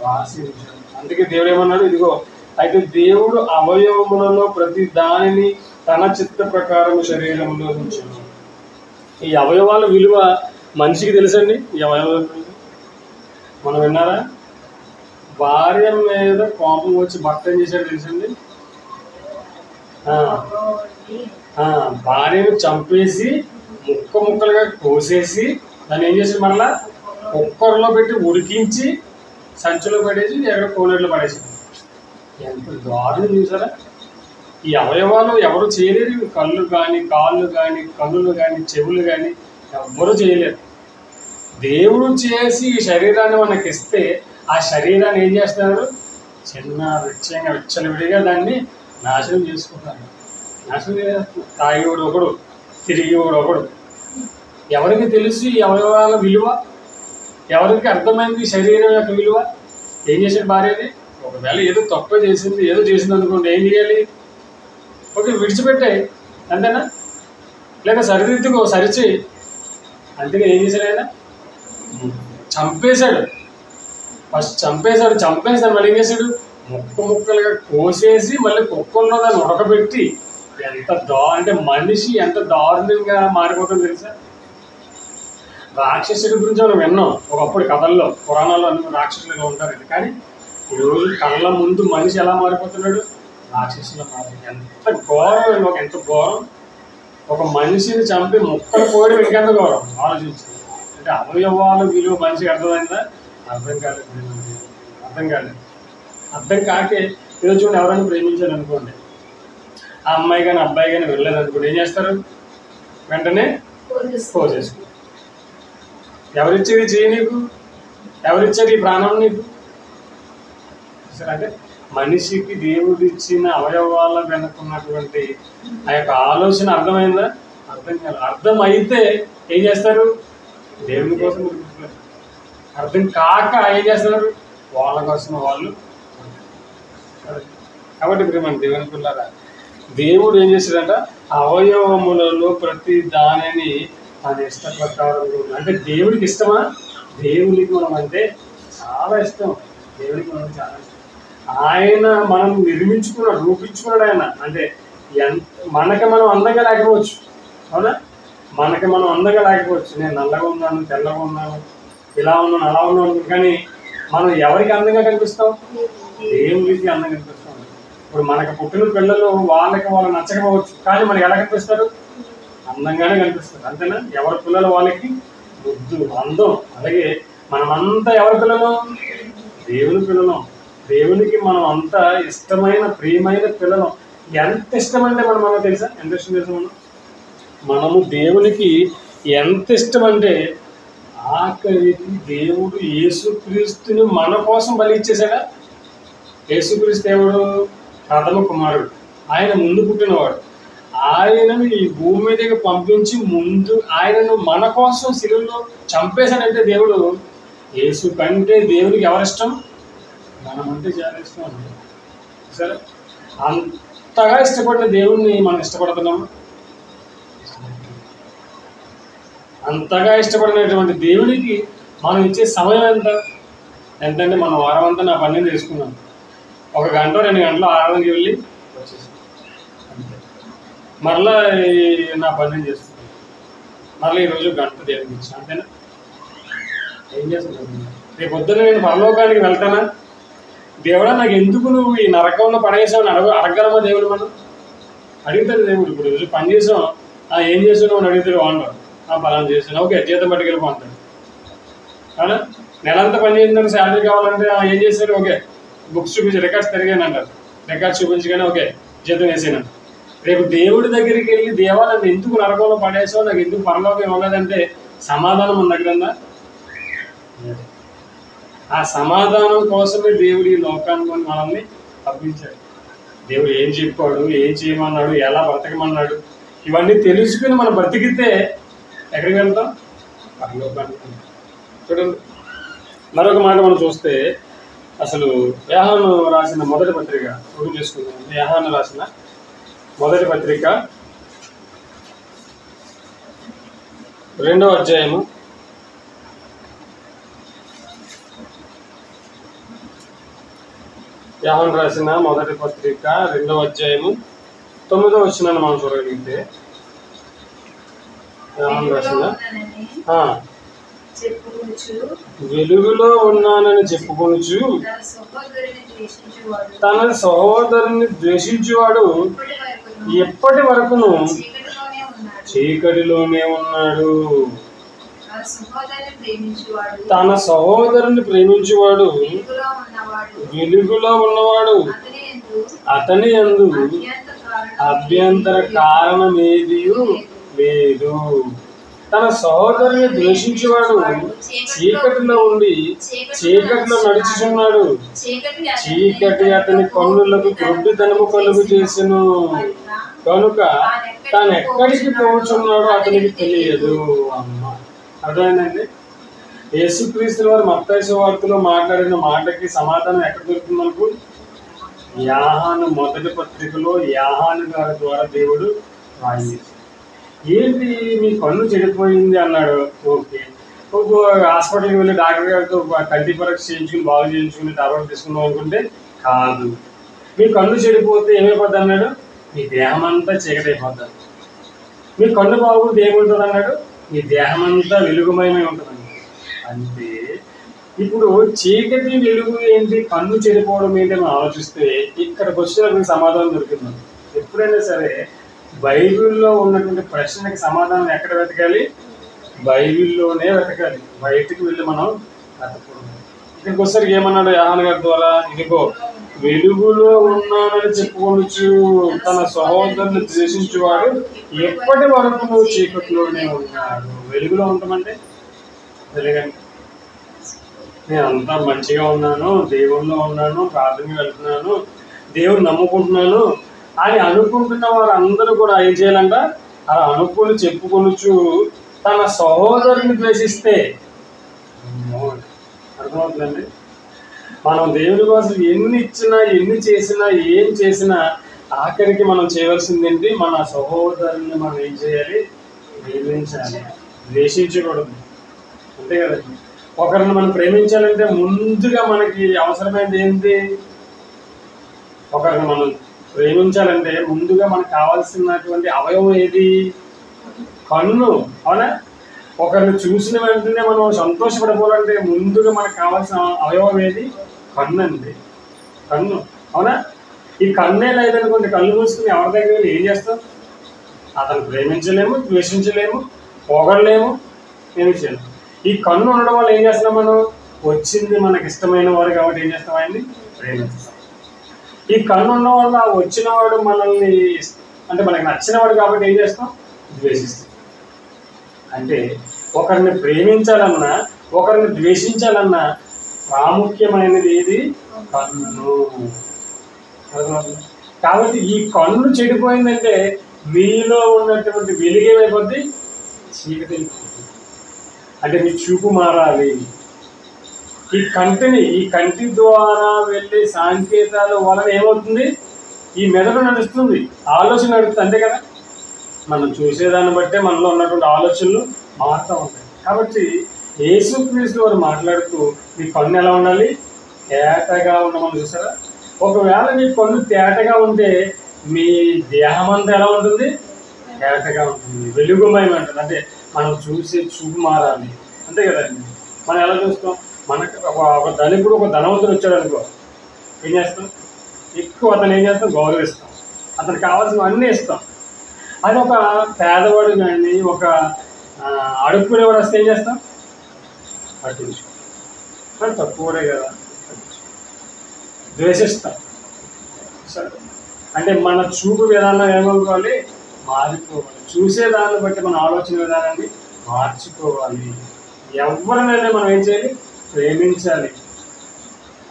రాసి ఉంచాడు. అందుకే దేవుడు ఏమన్నాడు? ఇదిగో, అయితే దేవుడు అవయవములలో ప్రతి దానిని తన చిత్త ప్రకారం శరీరంలో ఉంచాడు. ఈ అవయవాల విలువ మనిషికి తెలుసండి. ఈ అవయవాల మనం విన్నారా? భార్య మీద కోపం వచ్చి భర్త ఏం చేశాడు తెలుసండి? భార్యను చంపేసి ముక్కలుగా కోసేసి దాన్ని ఏం చేసి మరలా కుక్కర్లో పెట్టి ఉడికించి సంచిలో పడేసి ఎక్కడ కోనేరులో పడేసాడు. ఎంత దారుణం చూసారా? ఈ అవయవాలు ఎవరు చేయలేరు. కళ్ళు కానీ, కాళ్ళు కానీ, కన్నులు కానీ, చెవులు కానీ ఎవ్వరూ చేయలేరు. దేవుడు చేసి ఈ శరీరాన్ని మనకి ఇస్తే ఆ శరీరాన్ని ఏం చేస్తున్నారు? చిన్న విచ్చలవిడిగా దాన్ని నాశనం చేసుకుంటారు. నాశనం చేస్తున్నారు. తాగేవాడు ఒకడు, తిరిగేవాడు ఒకడు. ఎవరికి తెలుసు ఈ అవయవాల విలువ? ఎవరికి అర్థమైంది శరీరం యొక్క విలువ? ఏం చేశాడు భార్యని? ఒకవేళ ఏదో తప్ప చేసింది, ఏదో చేసింది అనుకోండి, ఏం చేయాలి? ఓకే, విడిచిపెట్టాయి అంతేనా? లేక సరిదిద్దుకో, సరిచేయి. అందుకే ఏం చేశాడు ఆయన? చంపేశాడు. ఫస్ట్ చంపేశాడు మళ్ళీ ఏం చేశాడు, ముక్కలుగా కోసేసి మళ్ళీ కుక్కల్లో దాన్ని ఉడకబెట్టి అంటే మనిషి ఎంత దారుణంగా మారిపోతుందో తెలుసా. రాక్షసుడి గురించి మనం విన్నాం ఒకప్పుడు కథల్లో, పురాణాల్లో అన్ని రాక్షసులుగా ఉంటారండి. కానీ ఈరోజు కళ్ళ ముందు మనిషి ఎలా మారిపోతున్నాడు, రాక్షసులా మారి. ఎంత ఘోరం, ఎంత ఘోరం. ఒక మనిషిని చంపి ముక్కలు పోయడం ఇంకెంత ఘోరం ఆలోచించి. అంటే అవయవాలు విలువ మనిషికి అర్థమైందా? అర్థం కాలేదు. అర్థం కాకే ఈరోజు చూడండి, ఎవరైనా ప్రేమించారు అనుకోండి, ఆ అమ్మాయి కానీ అబ్బాయి కానీ వెళ్ళలేదు అనుకోండి, ఏం చేస్తారు, వెంటనే పోసేసుకుంటారు. ఎవరిచ్చేది చేయి నీకు, ఎవరిచ్చారు ఈ ప్రాణం నీకు? అంటే మనిషికి దేవుడు ఇచ్చిన అవయవాల వెనుకున్నటువంటి ఆ యొక్క ఆలోచన అర్థమైందా? అర్థం కాదు. అర్థం అయితే ఏం చేస్తారు, దేవుని కోసం బ్రతుకుతారు. అర్థం కాక ఏం చేస్తున్నారు, వాళ్ళ కోసం వాళ్ళు. కాబట్టి ఇప్పుడు మన దేవుని పిల్లరా, దేవుడు ఏం చేశాడంట, అవయవములలో ప్రతి దానిని తన ఇష్ట ప్రకారం. అంటే దేవుడికి ఇష్టమా? దేవుడికి మనం అంటే చాలా ఇష్టం. దేవుడికి మనం చాలా ఇష్టం. ఆయన మనం రూపించుకున్నాడు ఆయన. అంటే మనకి మనం అందంగా లేకపోవచ్చు, అవునా? మనకి మనం అందంగా లేకపోవచ్చు. నేను నల్లగా ఉన్నాను, తెల్లగా ఉన్నాను, ఇలా ఉన్నాను, అలా ఉన్నాను. కానీ మనం ఎవరికి అందంగా కనిపిస్తాం? దేవుడికి అందంగా కనిపిస్తాం. ఇప్పుడు మనకు పుట్టిన పిల్లలు వాళ్ళకి వాళ్ళు నచ్చకపోవచ్చు, కానీ మనకి ఎలా కనిపిస్తారు? అందంగానే కనిపిస్తారు. అంతేనా? ఎవరి పిల్లలు వాళ్ళకి ముద్దు, అందం. అలాగే మనమంతా ఎవరి పిల్లలు? దేవుని పిల్లలం. దేవునికి మనం అంతా ఇష్టమైన ప్రియమైన పిల్లలం. ఎంత ఇష్టం అంటే మనం తెలుసా? ఎంత ఇష్టం తెలుసా? మనము దేవునికి ఎంత ఇష్టం అంటే ఆఖరికి దేవుడు యేసుక్రీస్తుని మన కోసం బలి ఇచ్చేసాడా? యేసుక్రీస్తు దేవుడు ప్రథమ కుమారుడు, ఆయన ముందు పుట్టినవాడు. ఆయనను ఈ భూమి మీదకి పంపించి ముందు ఆయనను మన కోసం శిలువలో చంపేశాడంటే దేవుడు. యేసు కంటే దేవుడికి ఎవరిష్టం? మనమంటే చాలా ఇష్టం అండి. సరే, అంతగా ఇష్టపడిన దేవుడిని మనం ఇష్టపడుతున్నాము. అంతగా ఇష్టపడినటువంటి దేవుడికి మనం ఇచ్చే సమయం ఎంతంటే మనం వారం అంతా నా పని చేసుకున్నాం, 1 గంట 2 గంటలు ఆరాధనకి వెళ్ళి వచ్చేసాం అంతే. మరలా నా పని చేసుకున్నాను, మరలా ఈరోజు గంట దేవుడికి ఇచ్చాను, అంతేనా? ఏం చేస్తున్నాను? రేపు పొద్దున్న నేను పరలోకానికి వెళ్తానా? దేవుడా నాకు ఎందుకు నువ్వు ఈ నరకంలో పడేసావు అడగలమా దేవుడు? మనం అడుగుతాడు దేవుడు. ఇప్పుడు రోజు పని చేసాం, ఏం చేస్తున్నావు అని అడుగుతాడు వాళ్ళు. పలానా చేసాను, ఓకే, జీతం పట్టుకెళ్ళిపోతాడు. అవునా? నెలంతా పని చేసిందని శాలరీ కావాలంటే ఏం చేశాడు? ఓకే, బుక్స్ చూపించి రికార్డ్స్ తిరిగాను అంటారు. రికార్డ్స్ చూపించగానే ఓకే జీతం వేసాను. రేపు దేవుడి దగ్గరికి వెళ్ళి, దేవా నన్ను ఎందుకు నరకంలో పడేసావు, నాకు ఎందుకు పరలోకం ఇవ్వలేదంటే సమాధానం మన దగ్గర ఉందా? ఆ సమాధానం కోసమే దేవుడు ఈ లోకాన్ని మనల్ని పంపించాడు. దేవుడు ఏం చెప్పాడు, ఏం చేయమన్నాడు, ఎలా బ్రతకమన్నాడు, ఇవన్నీ తెలుసుకుని మనం బ్రతికితే ఎక్కడికి వెళ్తాం? పరలోకానికి. చూడండి, మరొక మాట మనం చూస్తే అసలు యోహాను రాసిన మొదటి పత్రిక ఓపెన్ చేసుకుందాం. యోహాను రాసిన మొదటి పత్రిక 2వ అధ్యాయము 9వ వచనాన్ని మనం చూడగలిగితే, యోహాను రాసిన వెలుగులో ఉన్నానని చెప్పుకొనుచు తన సహోదరుని ద్వేషించువాడు ఎప్పటి వరకును చీకటిలోనే ఉన్నాడు. తన సహోదరుని ప్రేమించువాడు వెలుగులో ఉన్నవాడు అతని యందు అభ్యంతర కారణమేదీ లేదు. తన సహోదరుని ద్వేషించేవాడు చీకటిలో ఉండి చీకటిలో నడుచుచున్నాడు. చీకటి అతని కన్నులకు గ్రుడ్డితనము కలుగు చేసెను కనుక తాను ఎక్కడికి పోచున్నాడో అతనికి తెలియదు. అమ్మ, అర్థమైందండి? యేసుక్రీస్తు వారు మత్తయి సువార్తలో మాట్లాడిన మాటకి సమాధానం ఎక్కడ దొరుకుతుంది మనకు? యోహాను మొదటి పత్రికలో యోహాను గారి ద్వారా దేవుడు రాయించాడు. ఏంటి మీ కన్ను చెడిపోయింది అన్నాడు. ఓకే, హాస్పిటల్కి వెళ్ళి డాక్టర్ గారితో కంటి పరీక్ష చేయించుకుని బాగు చేయించుకుని టాబ్లెట్ తీసుకుందాం అనుకుంటే కాదు. మీ కన్ను చెడిపోతే ఏమైపోద్ది అన్నాడు? మీ దేహం అంతా చీకటి అయిపోద్ది. మీ కన్ను బాగుంటే ఏముంటుంది అన్నాడు? మీ దేహం అంతా వెలుగుమయమై ఉంటుందండి. అంటే ఇప్పుడు చీకటి వెలుగు ఏంటి, కన్ను చెడిపోవడం ఏంటి అని ఆలోచిస్తే ఇక్కడికి వచ్చినప్పుడు సమాధానం దొరికింది. ఎప్పుడైనా సరే బైబిల్లో ఉన్నటువంటి ప్రశ్నకి సమాధానం ఎక్కడ వెతకాలి? బైబిల్లోనే వెతకాలి. బయటికి వెళ్ళి మనం వెతకూడదు. ఇక్కడికి వచ్చేసరికి ఏమన్నాడు యోహాను గారి ద్వారా? ఇదిగో వెలుగులో ఉన్నానని చెప్పుకొనొచ్చు తన సహోదరుని ద్వేషించేవాడు ఎప్పటి వరకు నువ్వు చీకటిలోనే ఉన్నాడు. వెలుగులో ఉంటామంటే వెలుగండి. నేను అంతా మంచిగా ఉన్నాను, దేవుల్లో ఉన్నాను, ప్రార్థనకి వెళ్తున్నాను, దేవుని నమ్ముకుంటున్నాను అని అనుకుంటున్న వారు అందరూ కూడా ఏం చేయాలంట? అలా అనుకుని చెప్పుకొనొచ్చు తన సహోదరుని ద్వేషిస్తే. అర్థమవుతుందండి? మనం దేవుని కోసం ఎన్ని ఇచ్చినా, ఎన్ని చేసినా, ఏం చేసినా ఆఖరికి మనం చేయవలసింది ఏంటి? మన సహోదరుని మనం ఏం చేయాలి? ప్రేమించాలి, ద్వేషించకూడదు. అంతే కదండి. ఒకరిని మనం ప్రేమించాలంటే ముందుగా మనకి అవసరమైనది ఏంటి? ఒకరిని మనం ప్రేమించాలంటే ముందుగా మనకు కావాల్సినటువంటి అవయవం ఏది? కన్ను. అవునా? ఒకరిని చూసిన వెంటనే మనం సంతోషపడిపోవాలంటే ముందుగా మనకు కావాల్సిన అవయవం ఏది? కన్ను అండి. కన్ను. అవునా? ఈ కన్నే లేదనుకోండి, కళ్ళు మూసుకుని ఎవరి దగ్గర ఏం చేస్తాం? అతను ప్రేమించలేము, ద్వేషించలేము, పొగడలేము, ఏమి చేయలేము. ఈ కన్ను ఉండడం వల్ల ఏం చేస్తున్నాం? మనం వచ్చింది మనకి ఇష్టమైన వాడు కాబట్టి ఏం చేస్తాం? ఆయన్ని ప్రేమిస్తాం. ఈ కన్ను ఉండడం వల్ల వచ్చిన వాడు మనల్ని అంటే మనకి నచ్చిన వాడు కాబట్టి ఏం చేస్తాం? ద్వేషిస్తాం. అంటే ఒకరిని ప్రేమించాలన్నా, ఒకరిని ద్వేషించాలన్నా ప్రాముఖ్యమైనది ఏది? కన్ను. కాబట్టి ఈ కన్ను చెడిపోయిందంటే మీలో ఉన్నటువంటి వెలుగేమైపోద్ది? చీకటి. అంటే మీ చూపు మారాలి. ఈ కంటి ద్వారా వెళ్ళే సంకేతాల వలన ఏమవుతుంది? ఈ మెదడు నడుస్తుంది, ఆలోచన నడుస్తుంది. అంతే కదా? మనం చూసేదాన్ని బట్టే మనలో ఉన్నటువంటి ఆలోచనలు మారుతూ ఉంటాయి. కాబట్టి యేసుక్రీస్తు వారు మాట్లాడుతూ మీ కన్ను ఎలా ఉండాలి? తేటగా ఉండమని. చూసారా? ఒకవేళ మీ కన్ను తేటగా ఉంటే మీ దేహం అంతా ఎలా ఉంటుంది? తేటగా ఉంటుంది, వెలుగుమయం ఉంటుంది. అంటే మనం చూసే చూపు మారాలి. అంతే కదండి. మనం ఎలా చూస్తాం? మనకు ఒక ధనికుడు, ఒక ధనవంతుడు వచ్చాడు అనుకో, ఏం చేస్తాం? ఎక్కువ అతను ఏం చేస్తాం? గౌరవిస్తాం. అతనికి కావాల్సినవి అన్నీ ఇస్తాం. అది ఒక పేదవాడు కానీ, ఒక అడుక్కునేవాడు వస్తే ఏం చేస్తాం? పట్టించుకోం. తక్కువడే కదా, ద్వేషిస్తాం. సరే, అంటే మన చూపు విధానం ఏమనుకోవాలి? మారిపోవాలి. చూసేదాన్ని బట్టి మన ఆలోచన విధానాన్ని మార్చుకోవాలి. ఎవరినైనా మనం ఏం చేయాలి? ప్రేమించాలి.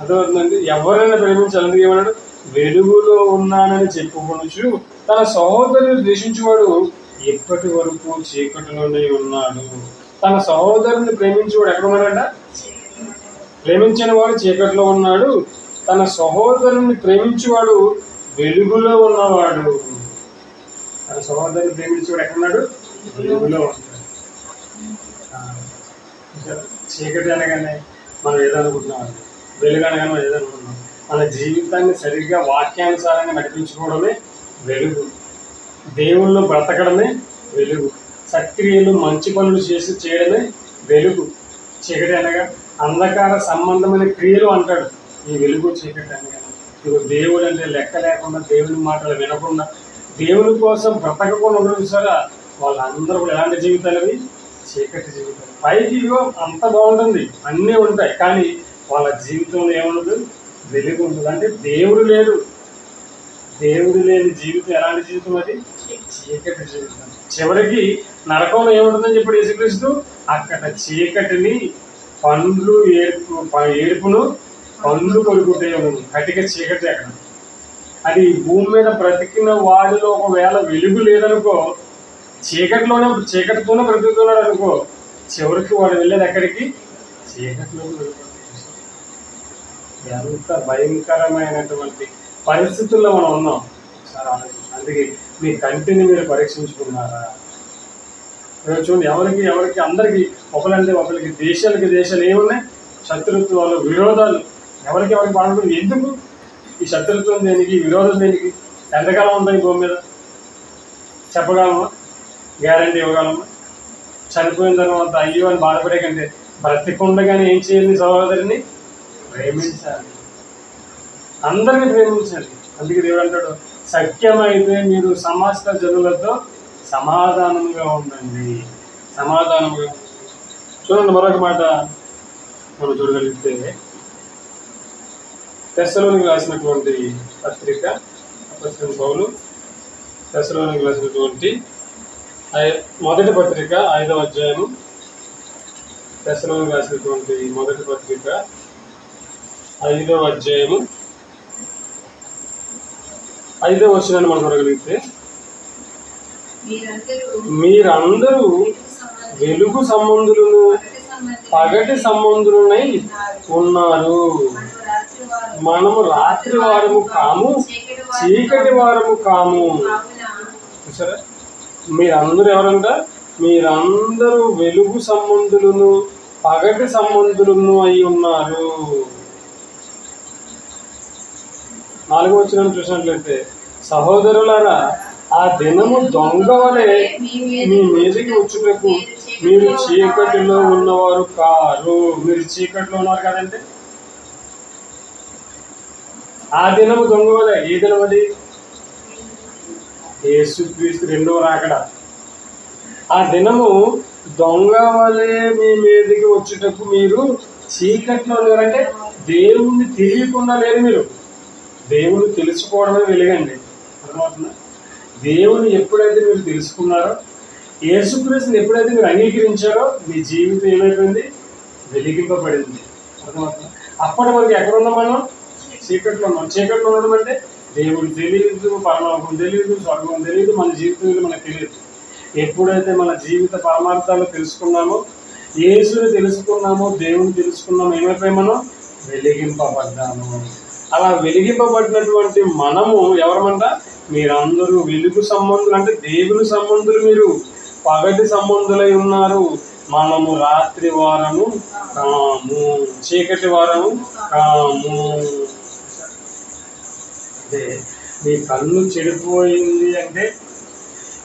అర్థమవుతుందండి? ఎవరైనా ప్రేమించాలి. అందుకే ఏమన్నాడు? వెలుగులో ఉన్నానని చెప్పుకొనొచ్చు తన సహోదరుని ద్వేషించేవాడు ఎప్పటి వరకు చీకటిలోనే ఉన్నాడు. తన సహోదరుని ప్రేమించేవాడు ఎక్కడ ఉన్నాడంట? ప్రేమించిన వాడు చీకటిలో ఉన్నాడు, తన సహోదరుని ప్రేమించేవాడు వెలుగులో ఉన్నవాడు. తన సహోదరుని ప్రేమించేవాడు ఎక్కడున్నాడు? వెలుగులో ఉన్నాడు. చీకటి అనగానే మనం ఏదనుకుంటున్నాం, వెలుగు అనగానే మనం ఏదనుకుంటున్నాం. మన జీవితాన్ని సరిగ్గా వాక్యానుసారంగా నడిపించుకోవడమే వెలుగు. దేవుళ్ళు బ్రతకడమే వెలుగు. సక్రియలు మంచి పనులు చేయడమే వెలుగు. చీకటి అనగా అంధకార సంబంధమైన క్రియలు అంటాడు. ఈ వెలుగు చీకటి అనగా దేవుడు అంటే లెక్క లేకుండా, దేవుని మాటలు వినకుండా, దేవుని కోసం బ్రతకకుండా ఉండడం సరే వాళ్ళందరూ కూడా ఎలాంటి జీవితాలు అవి? చీకటి జీవితాలు. పైకి అంత బాగుంటుంది, అన్నీ ఉంటాయి, కానీ వాళ్ళ జీవితంలో ఏముండదు? వెలుగు ఉంటుంది. అంటే దేవుడు లేడు. దేవుడు లేని జీవితం ఎలాంటి జీవితం? అది చీకటి జీవితం. చివరికి నరకంలో ఏముంటుందని చెప్పి యేసుక్రీస్తు అక్కడ చీకటిని ఏడుపును పండ్లు కొడుకుంటే ఉంది. కటిక చీకటి అక్కడ. అది భూమి మీద బ్రతికిన వాడిలో ఒకవేళ వెలుగు లేదనుకో, చీకటితోనే బ్రతుకుతున్నాడు అనుకో, చివరికి వాడు వెళ్ళేది ఎక్కడికి? చీకటిలో. ఎంత భయంకరమైనటువంటి పరిస్థితుల్లో మనం ఉన్నాం సార్. ఆలోచించండి. అందుకే మీ కంటిని మీరు పరీక్షించుకున్నారా? చూడండి, ఎవరికి ఎవరికి అందరికి ఒకరంటే ఒకరికి, దేశాలు ఏమున్నాయి? శత్రుత్వాలు, విరోధాలు. ఎవరికి బాగుంటుంది? ఎందుకు ఈ శత్రుత్వం దేనికి, విరోధం దేనికి? ఎంతకాలం ఉంటుంది భూమి మీద? చెప్పగలమా? గ్యారంటీ ఇవ్వగలమా? చనిపోయిన తర్వాత అయ్యో అని బాధపడే కంటే బ్రతికుండగానే ఏం చేయాలి? సహోదరిని ప్రేమించాలి, అందరినీ ప్రేమించాలి. అందుకే దేవుడు అంటాడు, సత్యమైతే మీరు సమస్త జనులతో సమాధానంగా ఉండండి. సమాధానంగా. చూడండి, మరొక మాట మనం చూడగలిగితే, తెస్సలోనికి రాసినటువంటి పత్రిక, అపోస్తలుడైన పౌలు తెస్సలోనికి రాసినటువంటి మొదటి పత్రిక 5వ అధ్యాయము, తెస్సలోనికి రాసినటువంటి మొదటి పత్రిక 5వ అధ్యాయము 5వ వచనాన్ని మనం చూడగలిగితే, మీరందరూ వెలుగు సంబంధులను పగటి సంబంధులనై ఉన్నారు. మనము రాత్రి వారము కాము, చీకటి వారము కాము. చూసారా? మీరందరూ ఎవరంట? మీరందరూ వెలుగు సంబంధులను పగటి సంబంధులను అయి ఉన్నారు. 4వ వచనం చూసినట్లయితే, సహోదరులారా, ఆ దినము దొంగ వలె మీ మీదకి వచ్చుటకు మీరు చీకటిలో ఉన్నవారు కారు. మీరు చీకటిలో ఉన్నారు కదంటే, ఆ దినము దొంగ వలె. ఏ దినం అది? యేసుక్రీస్తు రెండవ రాకడ. ఆ దినము దొంగ వలె మీ మీదకి వచ్చుటకు మీరు చీకట్లో ఉన్నారంటే దేవుణ్ణి తెలియకుండా లేరు. మీరు దేవుణ్ణి తెలుసుకోవడమే వెలుగండి. అర్థమవుతుందా? దేవుని ఎప్పుడైతే మీరు తెలుసుకున్నారో, యేసుక్రీస్తుని ఎప్పుడైతే మీరు అంగీకరించారో, మీ జీవితం ఏమైపోయింది? వెలిగింపబడింది. అర్థమవుతుంది? అప్పటి వరకు ఎక్కడ ఉన్నాం మనం? చీకట్లో ఉన్నాం. చీకట్లో ఉండడం అంటే దేవుడు తెలియదు, పరలోకం తెలియదు, స్వర్గం తెలియదు, మన జీవితంలో మనకు తెలియదు. ఎప్పుడైతే మన జీవిత పరమార్థాలు తెలుసుకున్నామో, యేసుని తెలుసుకున్నామో, దేవుని తెలుసుకున్నామో, ఏమైపోయి మనం వెలిగింపబడ్డాము. అలా వెలిగింపబడినటువంటి మనము ఎవరమంట? మీరందరూ వెలుగు సంబంధులు అంటే దేవుని సంబంధులు, మీరు పగటి సంబంధులై ఉన్నారు. మనము రాత్రి వారము కాము, చీకటి వారము కాము. అంటే మీ కన్ను చెడిపోయింది అంటే,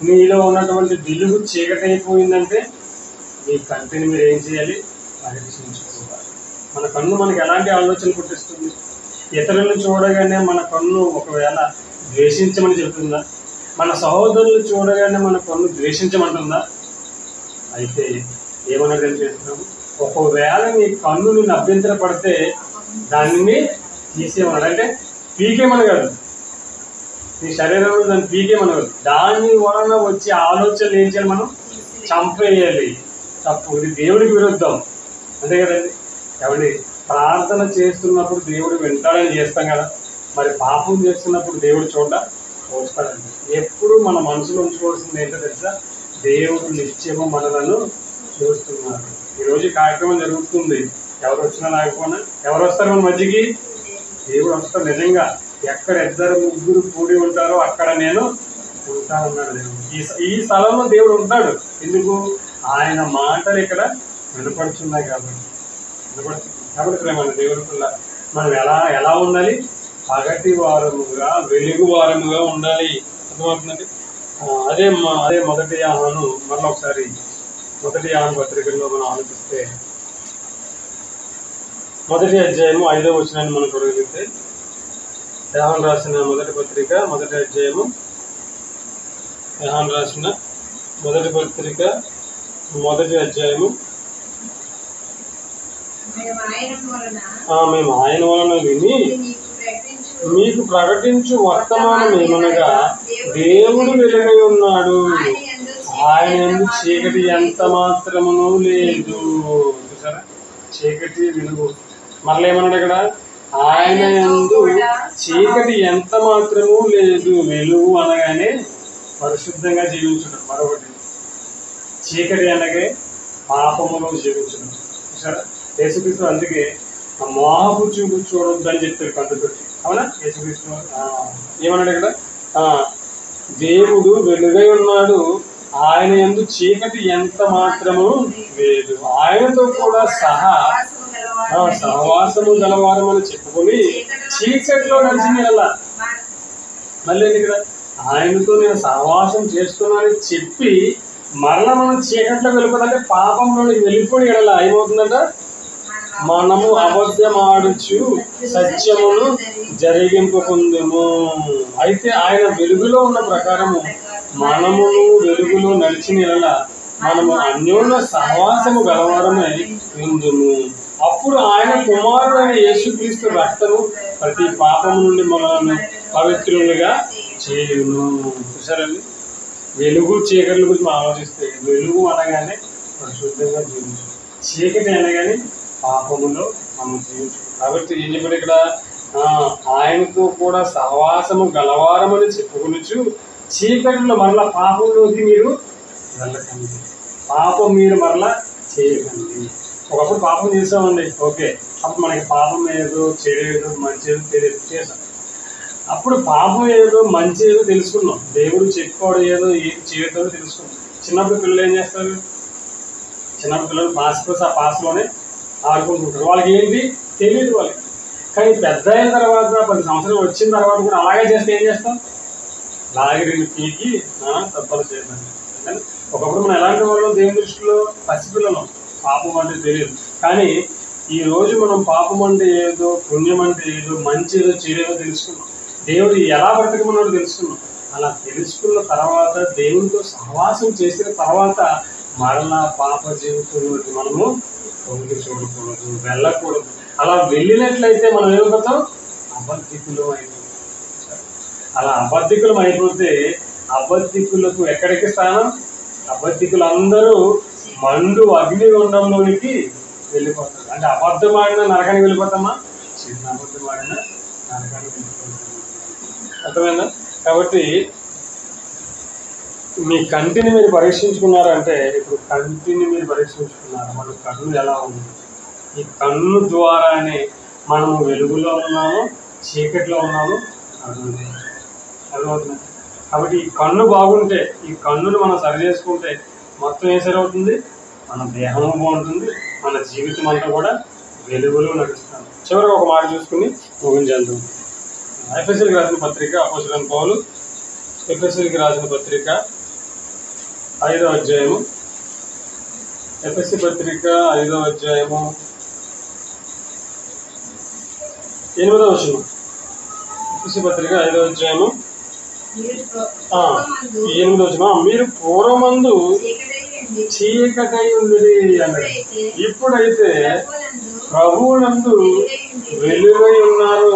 మీలో ఉన్నటువంటి వెలుగు చీకటి అయిపోయిందంటే, మీ కంటిని మీరు ఏం చేయాలి? పరీక్షించుకోవాలి. మన కన్ను మనకి ఎలాంటి ఆలోచన పుట్టిస్తుంది? ఇతరులను చూడగానే మన కన్ను ఒకవేళ ద్వేషించమని చెప్తుందా? మన సహోదరులు చూడగానే మన కన్ను ద్వేషించమంటుందా? అయితే ఏమన్నా చేస్తున్నాము? ఒకవేళ నీ కన్ను నిన్ను అభ్యంతరపడితే దాన్ని తీసేయమన్నాడు. అంటే పీకేమని కాదు, నీ శరీరంలో దాన్ని పీకేమని కాదు, దాని వలన వచ్చే ఆలోచనలు ఏం చేయాలి? మనం చంపేయాలి. తప్పు. ఇది దేవుడికి విరుద్ధం. అంతే కదండి. ఎవరి ప్రార్థన చేస్తున్నప్పుడు దేవుడు వింటాడని చేస్తాం కదా, మరి పాపం చేస్తున్నప్పుడు దేవుడు చూస్తాడండి. ఎప్పుడు మన మనసులో ఉంచుకోవాల్సింది ఏంటో తెలుసా? దేవుడు నిత్యము మనలను చూస్తున్నారు. ఈరోజు కార్యక్రమం జరుగుతుంది, ఎవరు వచ్చినా లేకపోయినా ఎవరు వస్తారు మన మధ్యకి? దేవుడు వస్తాడు. నిజంగా ఎక్కడ 2-3 కూడి ఉంటారో అక్కడ నేను ఉంటానన్నాడు దేవుడు. ఈ స్థలంలో దేవుడు ఉంటాడు. ఎందుకు? ఆయన మాటలు ఇక్కడ వినపడుతున్నాయి కాబట్టి. ప్రేమ దేవుడి పిల్ల మనం ఎలా ఉండాలి? పగటి వారముగా, వెలుగు వారముగా ఉండాలి. అర్థమవుతుందండి. అదే మొదటి యోహాను, మరలా ఒకసారి మొదటి యోహాను పత్రికల్లో మనం ఆలోచిస్తే, మొదటి అధ్యాయము 5వ వచనాన్ని మనం చూడగలిగితే, యోహాను రాసిన మొదటి పత్రిక మొదటి అధ్యాయము, యోహాను రాసిన మొదటి పత్రిక మొదటి అధ్యాయము, మేము ఆయన వలన విని మీకు ప్రకటించు వర్తమానం ఏమనగా, దేవుడు వెలుగై ఉన్నాడు, ఆయన యందు చీకటి ఎంత మాత్రమును లేదు. చూసారా? చీకటి వెలుగు. మరలా ఏమన్నాడు ఇక్కడ? ఆయన యందు చీకటి ఎంత మాత్రము లేదు. వెలుగు అనగానే పరిశుద్ధంగా జీవించడం. మరొకటి చీకటి అనగా పాపములో జీవించడం. చూసారా? యేసుక్రీస్తు అందుకే మోహపు చూపు చూడొద్దని చెప్తారు కందుతోటి. అవునా? యేసుక్రీస్తు ఏమన్నాడు ఇక్కడ? దేవుడు వెలుగై ఉన్నాడు, ఆయన యందు చీకటి ఎంత మాత్రము లేదు. ఆయనతో కూడా సహవాసము గలవారం అని చెప్పుకొని చీకటిలో నడిచింది ఎలా మళ్ళీ ఇక్కడ ఆయనతో నేను సహవాసం చేస్తున్నానని చెప్పి మరలా మనం చీకట్లో వెళ్ళిపోతుంటే పాపంలో వెళ్ళిపోయి ఎలా ఏమవుతుందంట, మనము అబద్ధమాడుచు సత్యమును జరిగింపుకుందుము. అయితే ఆయన వెలుగులో ఉన్న ప్రకారము మనము వెలుగులో నడిచిన ఎలా మనము అన్యోన్య సహవాసము గలవారమై ఉందుము. అప్పుడు ఆయన కుమారుడైన యేసుక్రీస్తు రక్తము ప్రతి పాపము నుండి మనల్ని పవిత్రులుగా చేయును. చూసారండి, వెలుగు చీకటి గురించి మనం ఆలోచిస్తే వెలుగు అనగానే పరిశుద్ధంగా జీవించు, చీకటి అనగానే పాపములో మనం జీవించు. కాబట్టి ఏం చెప్పాడు ఇక్కడ, ఆయనతో కూడా సహవాసము గలవారమని చెప్పుకొనుచు చీకటిలో మరలా పాపంలోకి మీరు వెళ్ళకండి, పాపం మీరు మరలా చేయకండి. ఒకప్పుడు పాపం చేసామండి, ఓకే, అప్పుడు మనకి పాపం ఏదో చెడేదో మంచి ఏదో తెలియదు చేసాం. అప్పుడు పాపం ఏదో మంచి ఏదో తెలుసుకున్నాం, దేవుడు చెప్పుకోవడం ఏదో ఏం చేయదో తెలుసుకున్నాం. చిన్నప్పుడు పిల్లలు ఏం చేస్తారు, చిన్నప్పుడు పిల్లలు పాస్లోనే ఆడుకుంటుంటారు, వాళ్ళకి ఏంటి తెలియదు వాళ్ళకి. కానీ పెద్ద అయిన తర్వాత 10 సంవత్సరాలు వచ్చిన తర్వాత కూడా అలాగే చేస్తే ఏం చేస్తాం, అలాగే 2 పీకి తప్పలు చేస్తాం. ఒకప్పుడు మనం ఎలాంటి వాళ్ళు దేవుని దృష్టిలో పసిపిల్లలు, పాపం అంటే తెలియదు. కానీ ఈ రోజు మనం పాపం అంటే ఏదో, పుణ్యం అంటే ఏదో, మంచి ఏదో చెడేదో తెలుసుకున్నాం, దేవుడు ఎలా బ్రతకమన్నాడో తెలుసుకున్నాం. అలా తెలుసుకున్న తర్వాత దేవుడితో సహవాసం చేసిన తర్వాత మరలా పాప జీవితంలోకి మనము తొంగి చూడకూడదు, వెళ్ళకూడదు. అలా వెళ్ళినట్లయితే మనం ఏమవుతాం, అబద్ధికులం అయిపోతాం. అలా అబద్ధికులం అయిపోతే అబద్ధికులకు ఎక్కడికి స్థానం, అబద్ధికులందరూ మండు అగ్నిగుండంలోనికి వెళ్ళిపోతారు. అంటే అబద్ధమాడిన నరకానికి వెళ్ళిపోతామా, చిన్న అబద్ధమాడిన నరకానికి వెళ్ళిపోతాం. అర్థమైందా? కాబట్టి మీ కంటిని మీరు పరీక్షించుకున్నారంటే, ఇప్పుడు కంటిని మీరు పరీక్షించుకున్నారు, మన కన్ను ఎలా ఉంది, ఈ కన్ను ద్వారానే మనము వెలుగులో ఉన్నాము, చీకటిలో ఉన్నాము అర్థమవుతుంది. కాబట్టి ఈ కన్ను బాగుంటే, ఈ కన్నును మనం సరి చేసుకుంటే మొత్తం ఏం సరి అవుతుంది, మన దేహము బాగుంటుంది, మన జీవితం అంతా కూడా వెలుగులో నడుస్తాం. చివరికి ఒక మాట చూసుకుని ముగించేద్దాం. ఎఫెసీయులకు రాసిన పత్రిక, అపోస్తలుడైన పౌలు ఎఫెసీయులకు రాసిన పత్రిక 5వ అధ్యాయము, ఎఫెసీ పత్రిక 5వ అధ్యాయము 8వ వచనం. ఎఫెసీ పత్రిక 5వ అధ్యాయము 8వ వచనం. మీరు పూర్వమందు చీకటై ఉండిరి అన్నాడు, ఇప్పుడైతే ప్రభువునందు వెలుగై ఉన్నారు.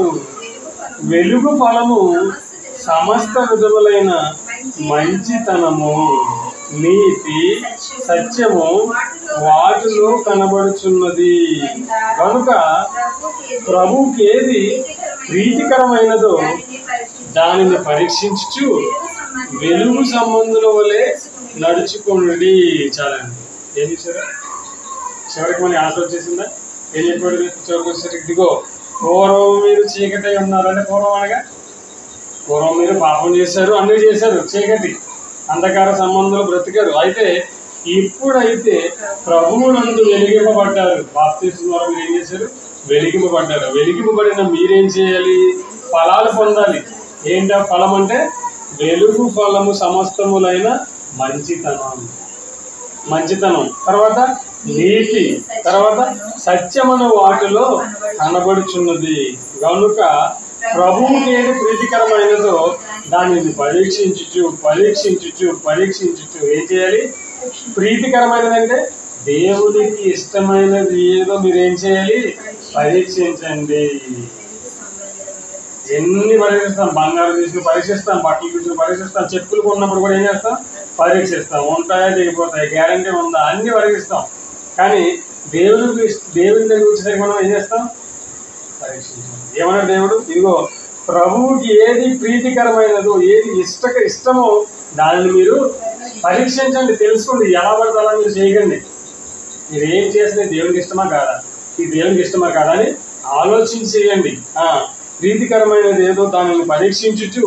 వెలుగు ఫలము సమస్త విధములైన మంచితనము, నీతి, సత్యము వాటిలో కనబడుచున్నది. కనుక ప్రభువుకి ఏది ప్రీతికరమైనదో దానిని పరీక్షించుచు వెలుగు సంబంధుల వలె నడుచుకోండి. చాలండి. ఏం చేశారా, చివరికి మనకి ఆశ వచ్చేసిందా? ఏం చెప్పాడు చివరికి వచ్చేసరికి, ఇదిగో పూర్వం మీరు చీకటి ఉన్నారంటే, పూర్వం అనగా పూర్వం మీరు పాపం చేశారు, అన్నీ చేశారు, చీకటి అంధకార సంబంధంలో బ్రతికారు. అయితే ఇప్పుడైతే ప్రభువునందు వెలిగింపబడ్డారు. బాప్తిస్మం ద్వారా మీరు ఏం చేశారు, వెలిగింపబడ్డారు. వెలిగింపబడిన మీరేం చేయాలి, ఫలాలు పొందాలి. ఏంటా ఫలం అంటే, వెలుగు ఫలము సమస్తములైన మంచితనం, తర్వాత నీతి, తర్వాత సత్యమును వాటిలో కనబడుచున్నది. కనుక ప్రభువుకి ఏది ప్రీతికరమైనదో దానిని పరీక్షించుచు ఏం చేయాలి, ప్రీతికరమైనదంటే దేవునికి ఇష్టమైనది ఏదో మీరేం చేయాలి, పరీక్షించండి. ఎన్ని పరీక్షిస్తాం, బంగారం తీసుకుని పరీక్షిస్తాం, బట్టలు తీసుకుని పరీక్షిస్తాం, చెప్పులు కొన్నప్పుడు కూడా ఏం చేస్తాం, పరీక్షిస్తాం. ఉంటాయా దిగిపోతాయి, గ్యారంటీ ఉందా, అన్ని పరీక్షిస్తాం. కానీ దేవుని దగ్గర వచ్చేసరికి మనం ఏం చేస్తాం, పరీక్షించాం. ఏమన్నా దేవుడు, ఇదిగో ప్రభువుకి ఏది ప్రీతికరమైనదో, ఏది ఇష్టమో దానిని మీరు పరీక్షించండి, తెలుసుకోండి. ఎలా పడితే అలా మీరు చేయకండి. మీరు ఏం చేస్తే దేవునికి ఇష్టమా కాదా, ఈ దేవునికి ఇష్టమా కాదా అని ఆలోచించి చేయండి. ప్రీతికరమైనది ఏదో దానిని పరీక్షించుచు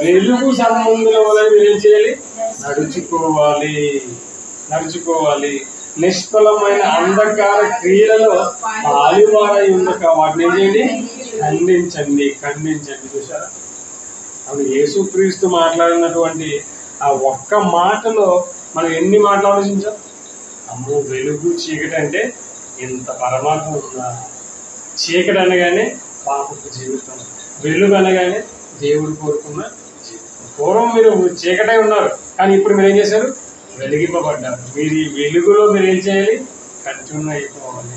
వెలుగు సంబంధుల వల్ల మీరు ఏం చేయాలి, నడుచుకోవాలి. నిష్ఫలమైన అంధకార క్రియలలో పాలువారై ఉండక వాటిని ఏం చేయండి? ఖండించండి. చూసారా? అప్పుడు యేసుక్రీస్తు మాట్లాడినటువంటి ఆ ఒక్క మాటలో మనం ఎన్ని మాటలు ఆలోచించాం? అమ్మో, వెలుగు చీకటి అంటే ఇంత పరమాత్మ ఉందా? చీకటి అనగానే పాపపు జీవితం, వెలుగు అనగానే దేవుడు కోరుకున్న జీవితం. పూర్వం మీరు చీకటే ఉన్నారు, కానీ ఇప్పుడు మీరు ఏం చేశారు? వెలిగింపబడ్డారు. మీరు ఈ వెలుగులో మీరు ఏం చేయాలి? కంటిన్యూ అయిపోవాలి.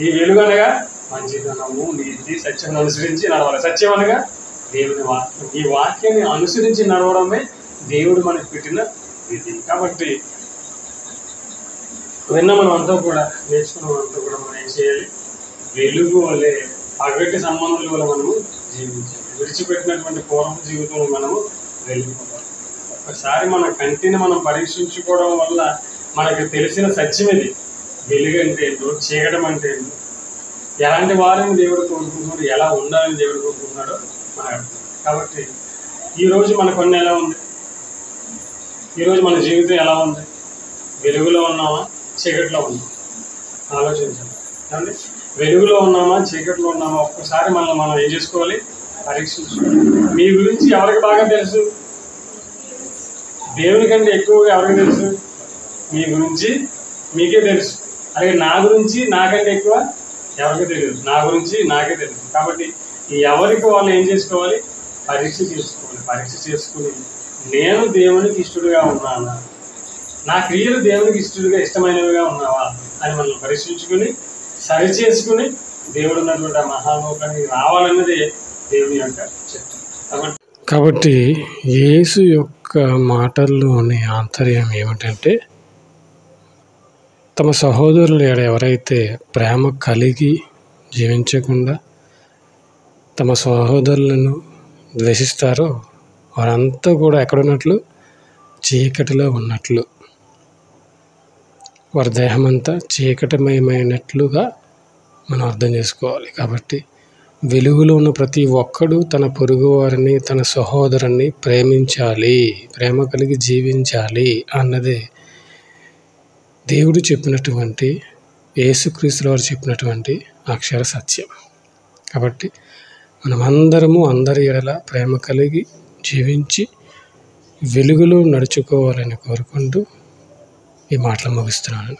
ఈ వెలుగు అనగా మంచితనము, నీతి, సత్యం అనుసరించి నడవాలి. సత్యం అనగా దేవుని వాక్యం. ఈ వాక్యాన్ని అనుసరించి నడవడమే దేవుడు మనకు పెట్టిన విధి. కాబట్టి విన్న మనం అంతా కూడా నేర్చుకున్న అంతా కూడా మనం ఏం చేయాలి? వెలుగు వలె, పగటి సంబంధుల వల్ల మనము జీవించాలి. విడిచిపెట్టినటువంటి పూర్వ జీవితంలో మనము వెళ్ళిపోవాలి. ఒక్కసారి మన కంటిని మనం పరీక్షించుకోవడం వల్ల మనకు తెలిసిన సత్యం ఇది. వెలుగు అంటే ఏంటో, చీకటం అంటే ఏంటో, ఎలాంటి వారిని దేవుడు కోరుకుంటున్నాడు, ఎలా ఉండాలని దేవుడు కోరుకుంటున్నాడో మనకు. కాబట్టి ఈరోజు మన కొన్ని ఎలా ఉంది? ఈరోజు మన జీవితం ఎలా ఉంది? వెలుగులో ఉన్నామా, చీకట్లో ఉన్నామా? ఆలోచించాలి. అంటే వెలుగులో ఉన్నామా, చీకట్లో ఉన్నామా? ఒక్కసారి మనం ఏం చేసుకోవాలి? పరీక్షించుకోవాలి. మీ గురించి ఎవరికి బాగా తెలుసు? దేవుని కంటే ఎక్కువగా ఎవరికి తెలుసు? మీ గురించి మీకే తెలుసు. అలాగే నా గురించి నాకంటే ఎక్కువ ఎవరికి తెలియదు. నా గురించి నాకే తెలుసు. కాబట్టి ఎవరికి వాళ్ళు ఏం చేసుకోవాలి? పరీక్ష చేసుకోవాలి. పరీక్ష చేసుకుని నేను దేవునికి ఇష్టడుగా ఉన్నానా, నా క్రియలు దేవునికి ఇష్టమైనవిగా ఉన్నావా అని మనం పరీక్షించుకుని సరి చేసుకుని దేవుడు ఉన్నటువంటి ఆ మహాలోకానికి రావాలన్నది దేవుని యొక్క చిత్తం. కాబట్టి యేసు యొక్క మాటల్లోని ఆంతర్యం ఏమిటంటే, తమ సహోదరులు ఎవరైతే ప్రేమ కలిగి జీవించకుండా తమ సహోదరులను ద్వేషిస్తారో వారంతా కూడా ఎక్కడున్నట్లు? చీకటిలో ఉన్నట్లు. వారి దేహమంతా చీకటిమయమైనట్లుగా మనం అర్థం చేసుకోవాలి. కాబట్టి వెలుగులో ఉన్న ప్రతి ఒక్కడు తన పొరుగు వారిని, తన సహోదరుని ప్రేమించాలి, ప్రేమ కలిగి జీవించాలి అన్నదే దేవుడు చెప్పినటువంటి, యేసుక్రీస్తు వారు చెప్పినటువంటి అక్షర సత్యం. కాబట్టి మనమందరము అందరి ఎడల ప్రేమ కలిగి జీవించి వెలుగులో నడుచుకోవాలని కోరుకుంటూ ఈ మాటలు ముగిస్తున్నాను.